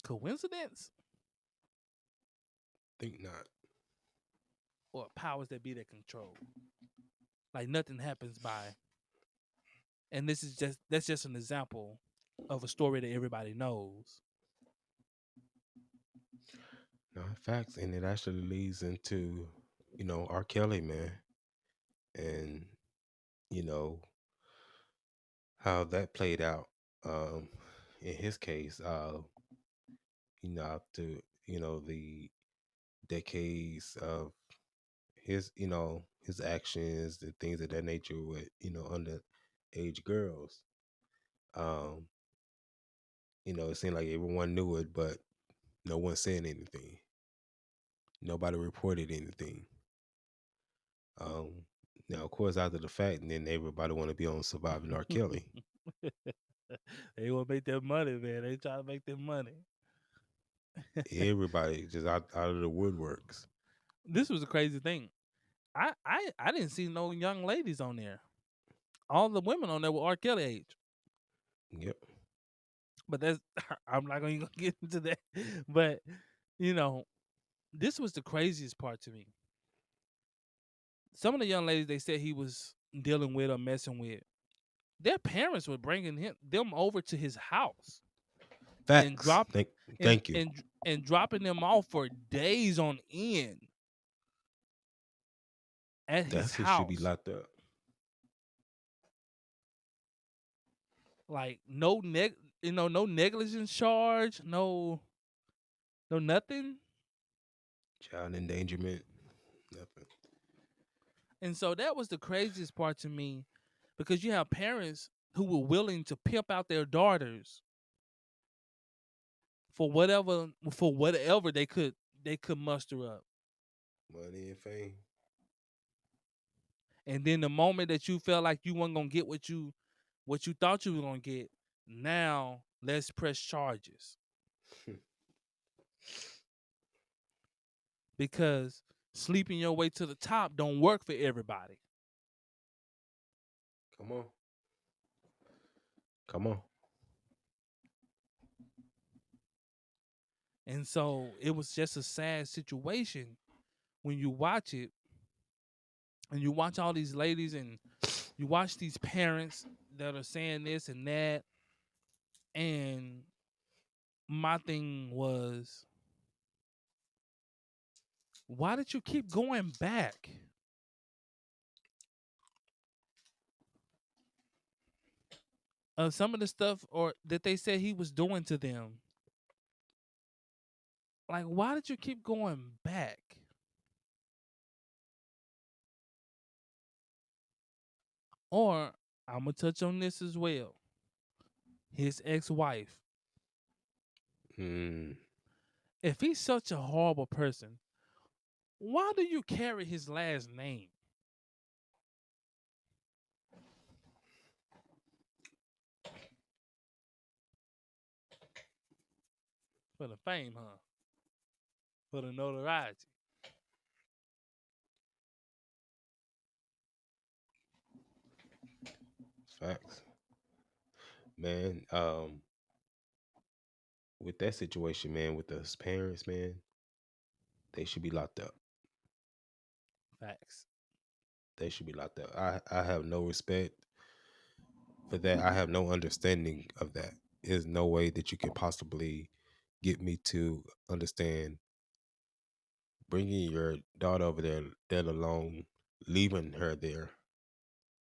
Coincidence Think not. or powers that be that control? Like nothing happens by, and that's just an example of a story that everybody knows. No, facts, and it actually leads into, R. Kelly, man, and you know how that played out. Um, in his case, after the decades of his actions and things of that nature with underage girls. Um, it seemed like everyone knew it, but no one said anything. Nobody reported anything. Um, Now, of course, after the fact, and then everybody want to be on surviving R. Kelly. They want to make their money, man. They try to make their money. Everybody just out of the woodworks. This was a crazy thing. I didn't see no young ladies on there. All the women on there were R. Kelly age. Yep. But that's I'm not going to get into that. But you know, this was the craziest part to me. Some of the young ladies they said he was dealing with or messing with, their parents were bringing them over to his house and Facts. drop and Thank you. and and dropping them off for days on end at his That's who should be house. locked up. Like no negligence charge, no nothing. Child endangerment. Nothing. And so that was the craziest part to me because you have parents who were willing to pimp out their daughters for whatever they could muster up. Money and fame. And then the moment that you felt like you weren't gonna get what you thought you were gonna get, now let's press charges. Because sleeping your way to the top don't work for everybody. Come on. Come on. And so it was just a sad situation when you watch it and you watch all these ladies and you watch these parents that are saying this and that. And my thing was, why did you keep going back? Some of the stuff or that they said he was doing to them. Like, why did you keep going back? Or I'm gonna touch on this as well. His ex-wife. Mm, If he's such a horrible person, why do you carry his last name? For the fame, huh? For the notoriety. facts. Man, with that situation, man, with those parents, man, they should be locked up. Facts. They should be locked up. I have no respect for that. I have no understanding of that. There's no way that you can possibly get me to understand bringing your daughter over there, let alone leaving her there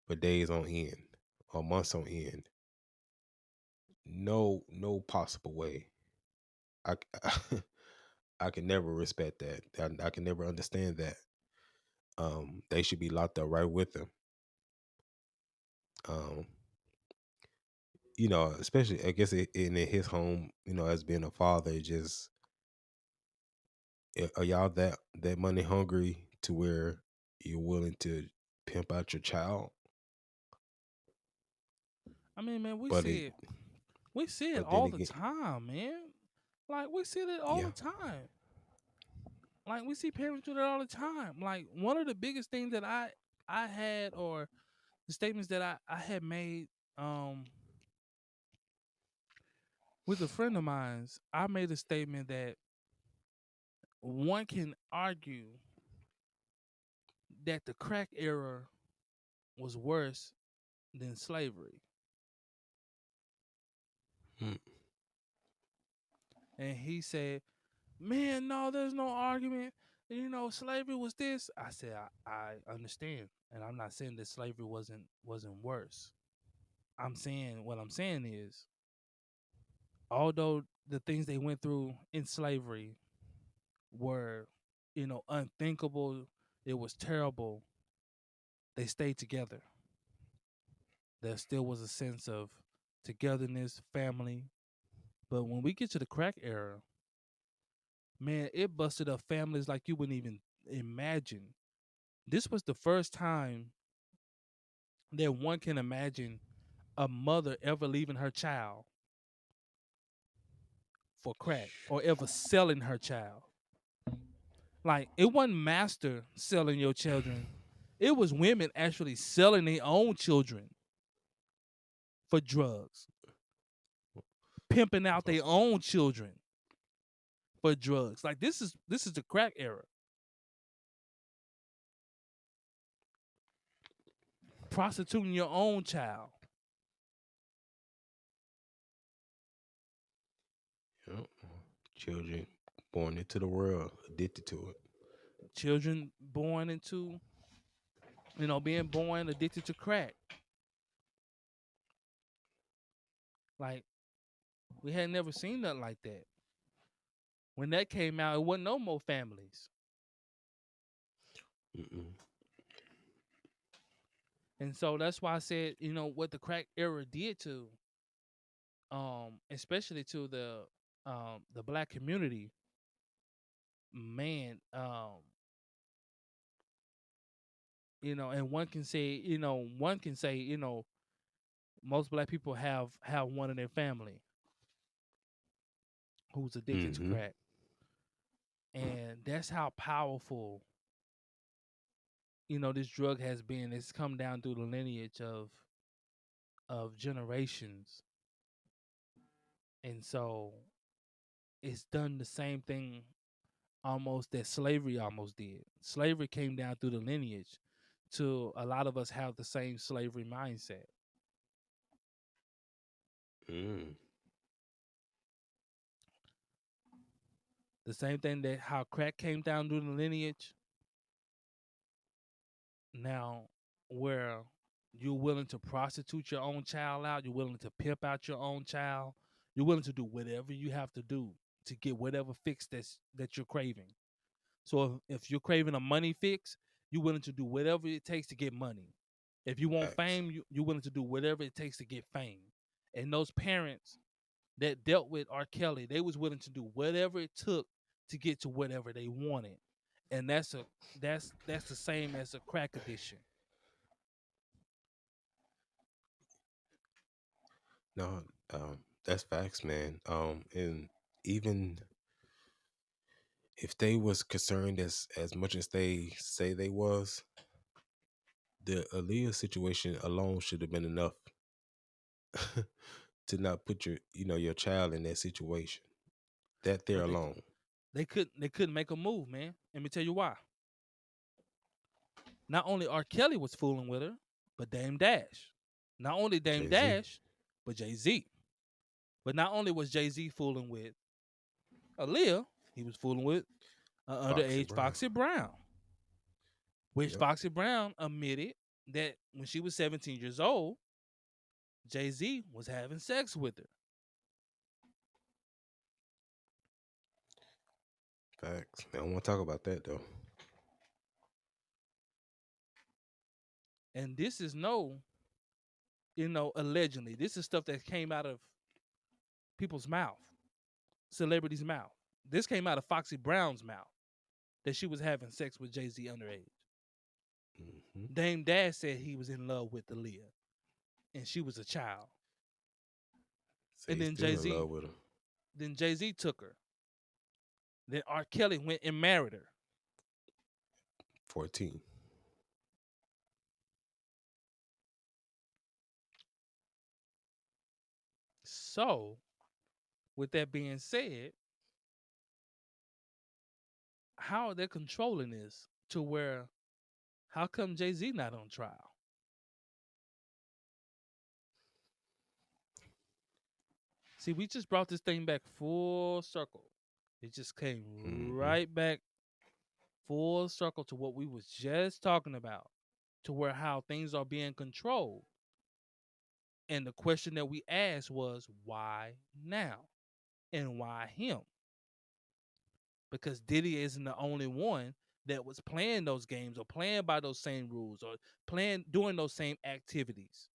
for days on end or months on end. No, no possible way. I, I can never respect that. I can never understand that. They should be locked up right with them. Um, especially I guess in his home, as being a father, just Are y'all that money hungry to where you're willing to pimp out your child? I mean, man, But it, we see it but then all the again, time, man. Like we see it all yeah. the time. Like we see parents do that all the time. Like one of the biggest things that I had, or the statements that I had made um with a friend of mine's, I made a statement that one can argue that the crack era was worse than slavery. Mm, And he said, "Man, no, there's no argument. You know, slavery was this." I said, I understand. And I'm not saying that slavery wasn't worse. What I'm saying is, although the things they went through in slavery were, unthinkable, it was terrible, they stayed together. There still was a sense of togetherness, family. But when we get to the crack era, man, it busted up families like you wouldn't even imagine. This was the first time that one can imagine a mother ever leaving her child for crack or ever selling her child. Like it wasn't master selling your children. It was women actually selling their own children for drugs, pimping out their own children for drugs. Like this is the crack era. Prostituting your own child. yeah. Children born into the world addicted to it. Children born into, being born addicted to crack. Like we had never seen nothing like that. When that came out, it wasn't no more families. Mm-mm. And so that's why I said, what the crack era did to especially to the black community, man, and one can say, most black people have one in their family who's addicted to Mm-hmm. crack. And that's how powerful, this drug has been. It's come down through the lineage of generations. And so it's done the same thing almost that slavery almost did. Slavery came down through the lineage to a lot of us have the same slavery mindset. Mm. The same thing that how crack came down through the lineage. Now, where you're willing to prostitute your own child out, you're willing to pimp out your own child, you're willing to do whatever you have to do to get whatever fix that you're craving. So if you're craving a money fix, you're willing to do whatever it takes to get money. If you want Facts. fame, you're willing to do whatever it takes to get fame. And those parents that dealt with R. Kelly, they was willing to do whatever it took to get to whatever they wanted. And that's the same as a crack addiction. No, that's facts, man. And even if they was concerned as much as they say they was, the Aaliyah situation alone should have been enough to not put your child in that situation. That there But alone. they couldn't make a move, man. Let me tell you why. Not only R. Kelly was fooling with her, but Dame Dash. Not only Dame Jay Z. Dash, but Jay Z. But not only was Jay Z fooling with Aaliyah, he was fooling with Foxy underage Brown. Foxy Brown, which Yep. Foxy Brown admitted that when she was 17 years old, Jay Z was having sex with her. Facts. I don't want to talk about that though. And this is allegedly, this is stuff that came out of people's mouth, celebrities' mouth. This came out of Foxy Brown's mouth. that she was having sex with Jay-Z underage. Mm-hmm. Dame Dash said he was in love with Aaliyah, and she was a child. Say And he's then still in Jay-Z, love with her. then Jay-Z took her. Then R. Kelly went and married her. 14. So, with that being said, how are they controlling this to where how come Jay-Z not on trial? See, we just brought this thing back full circle. It just came Mm-hmm. right back full circle to what we was just talking about, to where how things are being controlled. And the question that we asked was why now? And why him? Because Diddy isn't the only one that was playing those games or playing by those same rules or playing doing those same activities.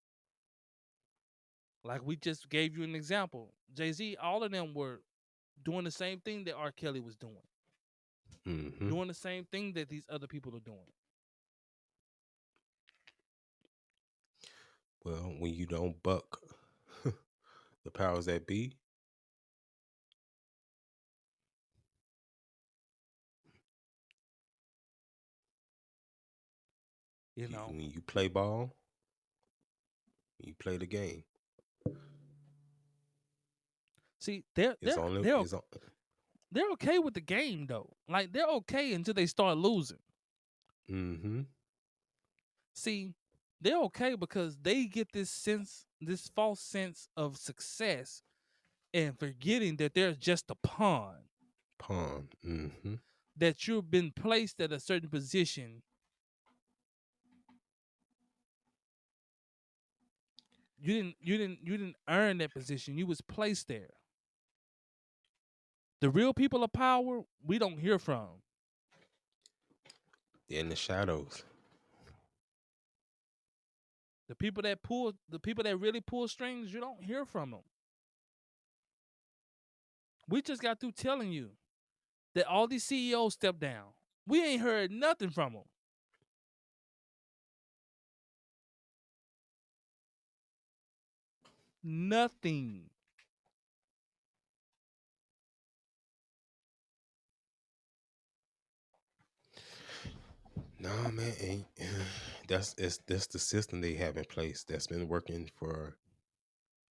Like we just gave you an example. Jay-Z, all of them were doing the same thing that R. Kelly was Mm-hmm. doing the same thing that these other people are doing. Well, when you don't buck the powers that be, You know, when you play ball, you play the game. see, It's only it's on. they're okay with the game though. Like they're okay until they start losing. Mm-hmm. See, they're okay because they get this sense, this false sense of success, and forgetting that they're just a pawn. Pawn. Mm-hmm. That you've been placed at a certain position. You didn't earn that position. You was placed there. The real people of power, we don't hear from. They're in the shadows. The people that really pull strings, you don't hear from them. We just got through telling you that all these CEOs stepped down. We ain't heard nothing from them. Nothing. No, man, ain't. That's the system they have in place that's been working for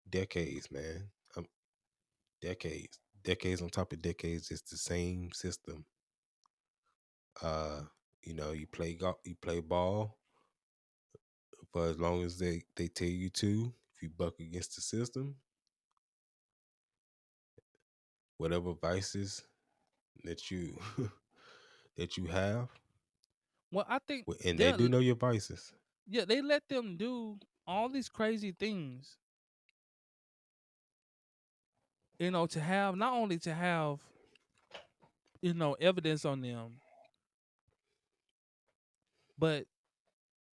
decades, man. Decades, decades on top of decades. It's the same system. Uh, you play golf, you play ball for as long as they tell you to. If you buck against the system, whatever vices that you that you have, Well, I think and they they're do know your vices. yeah, they let them do all these crazy things, to have not only to have, evidence on them, but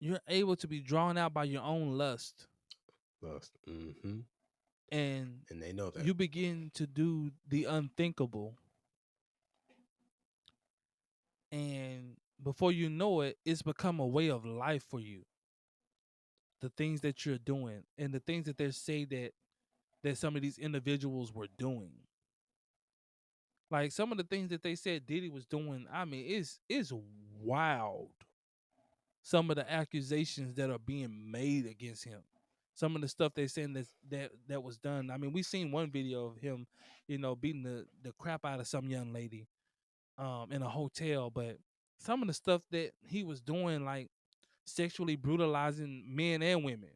you're able to be drawn out by your own lust Lust. Mm-hmm. and And they know that. you begin to do the unthinkable, and before you know it, it's become a way of life for you. The things that you're doing and the things that they say that some of these individuals were doing. Like some of the things that they said Diddy was doing, I mean, it's wild. Some of the accusations that are being made against him. Some of the stuff they saying that was done. I mean, we seen one video of him, beating the crap out of some young lady in a hotel, but some of the stuff that he was doing, like sexually brutalizing men and women,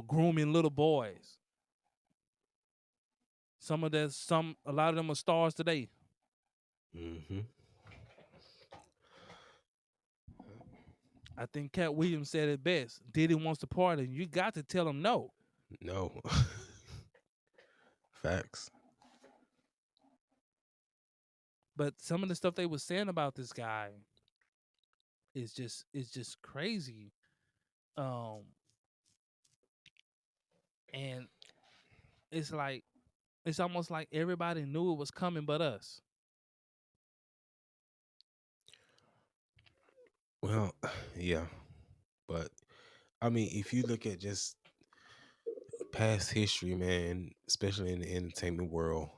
grooming little boys. A lot of them are stars today. Mm-hmm. I think Cat Williams said it best. Diddy wants to party. You got to tell him no. No. Facts. But some of the stuff they were saying about this guy is just crazy. Um, and it's like It's almost like everybody knew it was coming but us. Well, yeah, but I mean, if you look at just past history, man, especially in the entertainment world,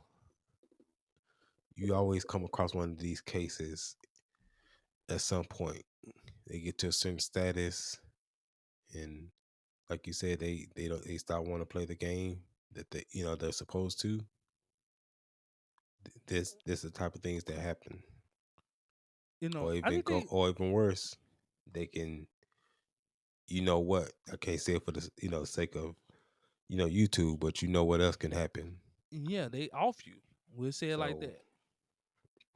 you always come across one of these cases at some point. They get to a certain status, and like you said, they start want to play the game that they're supposed to. This is the type of things that happen, I think they or even worse, they can, you know what, I can't say it for the sake of YouTube, but you know what else can happen. yeah, they off you. We'll say it like So that.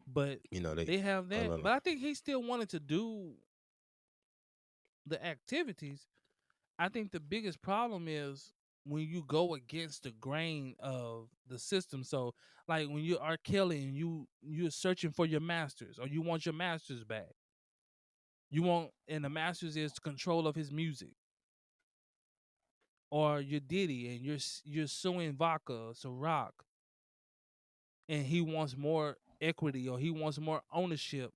But they they have I that. don't know. But I think he still wanted to do the activities. I think the biggest problem is when you go against the grain of the system. So like when you are Kelly and you're searching for your masters or you want your masters back. You want and the masters is control of his music. Or you're Diddy and you're suing Vodka, so Rock, and he wants more equity or he wants more ownership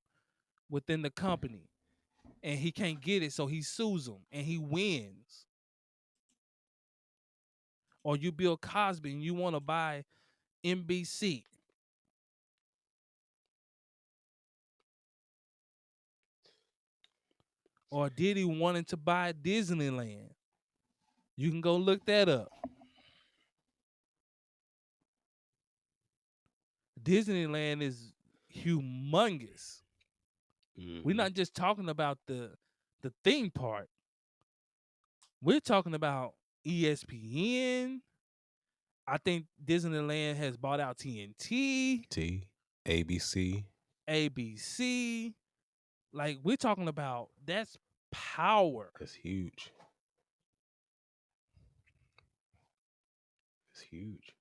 within the company and he can't get it, so he sues him and he wins. Or you Bill Cosby and you want to buy NBC, or Diddy wanting to buy Disneyland. You can go look that up. Disneyland is humongous. We're Hmm. not just talking about the theme park. We're talking about ESPN. I think Disneyland has bought out TNT, T, ABC. ABC. Like we're talking about that's power. That's huge. It's huge.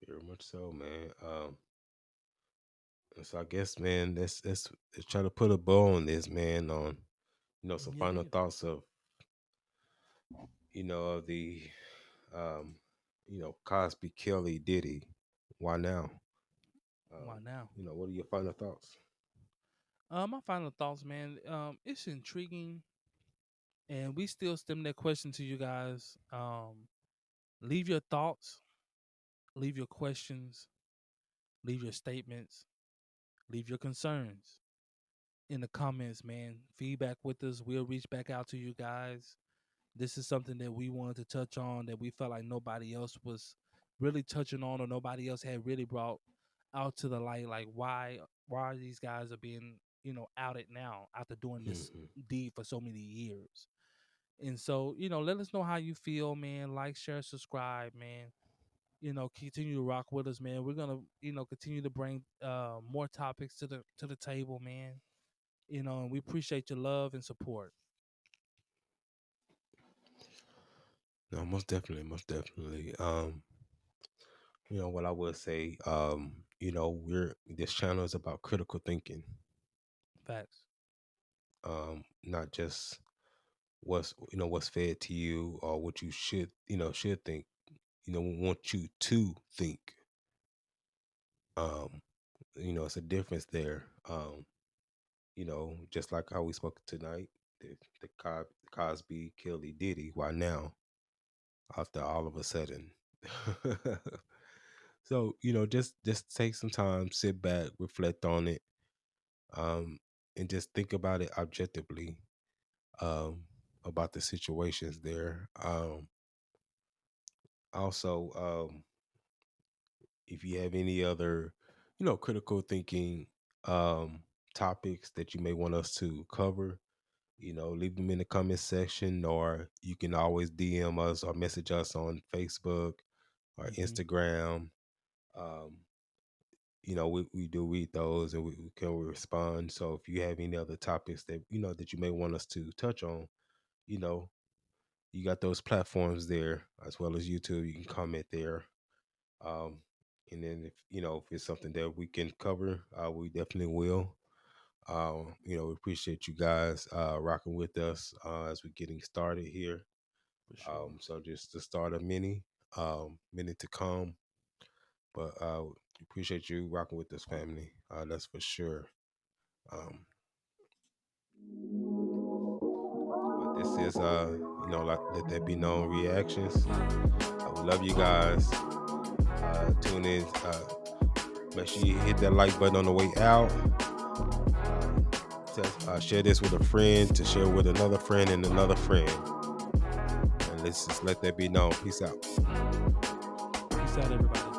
Very much so, man. And so I guess, man, let's try to put a bow on this, man. On some It final is. thoughts of of the um, Cosby, Kelly, Diddy. Why now? Why now? What are your final thoughts? My final thoughts, man. It's intriguing, and we still stem that question to you guys. Leave your thoughts, leave your questions, leave your statements, leave your concerns in the comments, man. Feedback with us. We'll reach back out to you guys. This is something that we wanted to touch on that we felt like nobody else was really touching on or nobody else had really brought out to the light. Like why these guys are being outed now after doing this Hmm. deed for so many years. And so let us know how you feel, man. Like, share, subscribe, man. Continue to rock with us, man. We're gonna continue to bring more topics to the table, man. And we appreciate your love and support. No, most definitely, most definitely. What I would say, we're this channel is about critical thinking, Facts. not just what's fed to you or what you should think. We want you to think. Um, it's a difference there. Just like how we spoke tonight, the Cosby, Kelly, Diddy. Why now? After all of a sudden. So just take some time, sit back, reflect on it, um, and just think about it objectively, um, about the situations there. Also, if you have any other, critical thinking topics that you may want us to cover, leave them in the comment section, or you can always DM us or message us on Facebook or Mm-hmm. Instagram. Um, we do read those and we can respond. So if you have any other topics that that you may want us to touch on, you know, you got those platforms there as well as YouTube. You can comment there. Um, and then if if it's something that we can cover, we definitely will. We appreciate you guys rocking with us as we're getting started here. For sure. So just the start of many to come. But appreciate you rocking with this family. That's for sure. Um, but this is let there be known reactions. We love you guys. Tune in. Make sure you hit that like button on the way out. Share this with a friend to share with another friend and another friend. And let's just let that be known. Peace out. Peace out, everybody.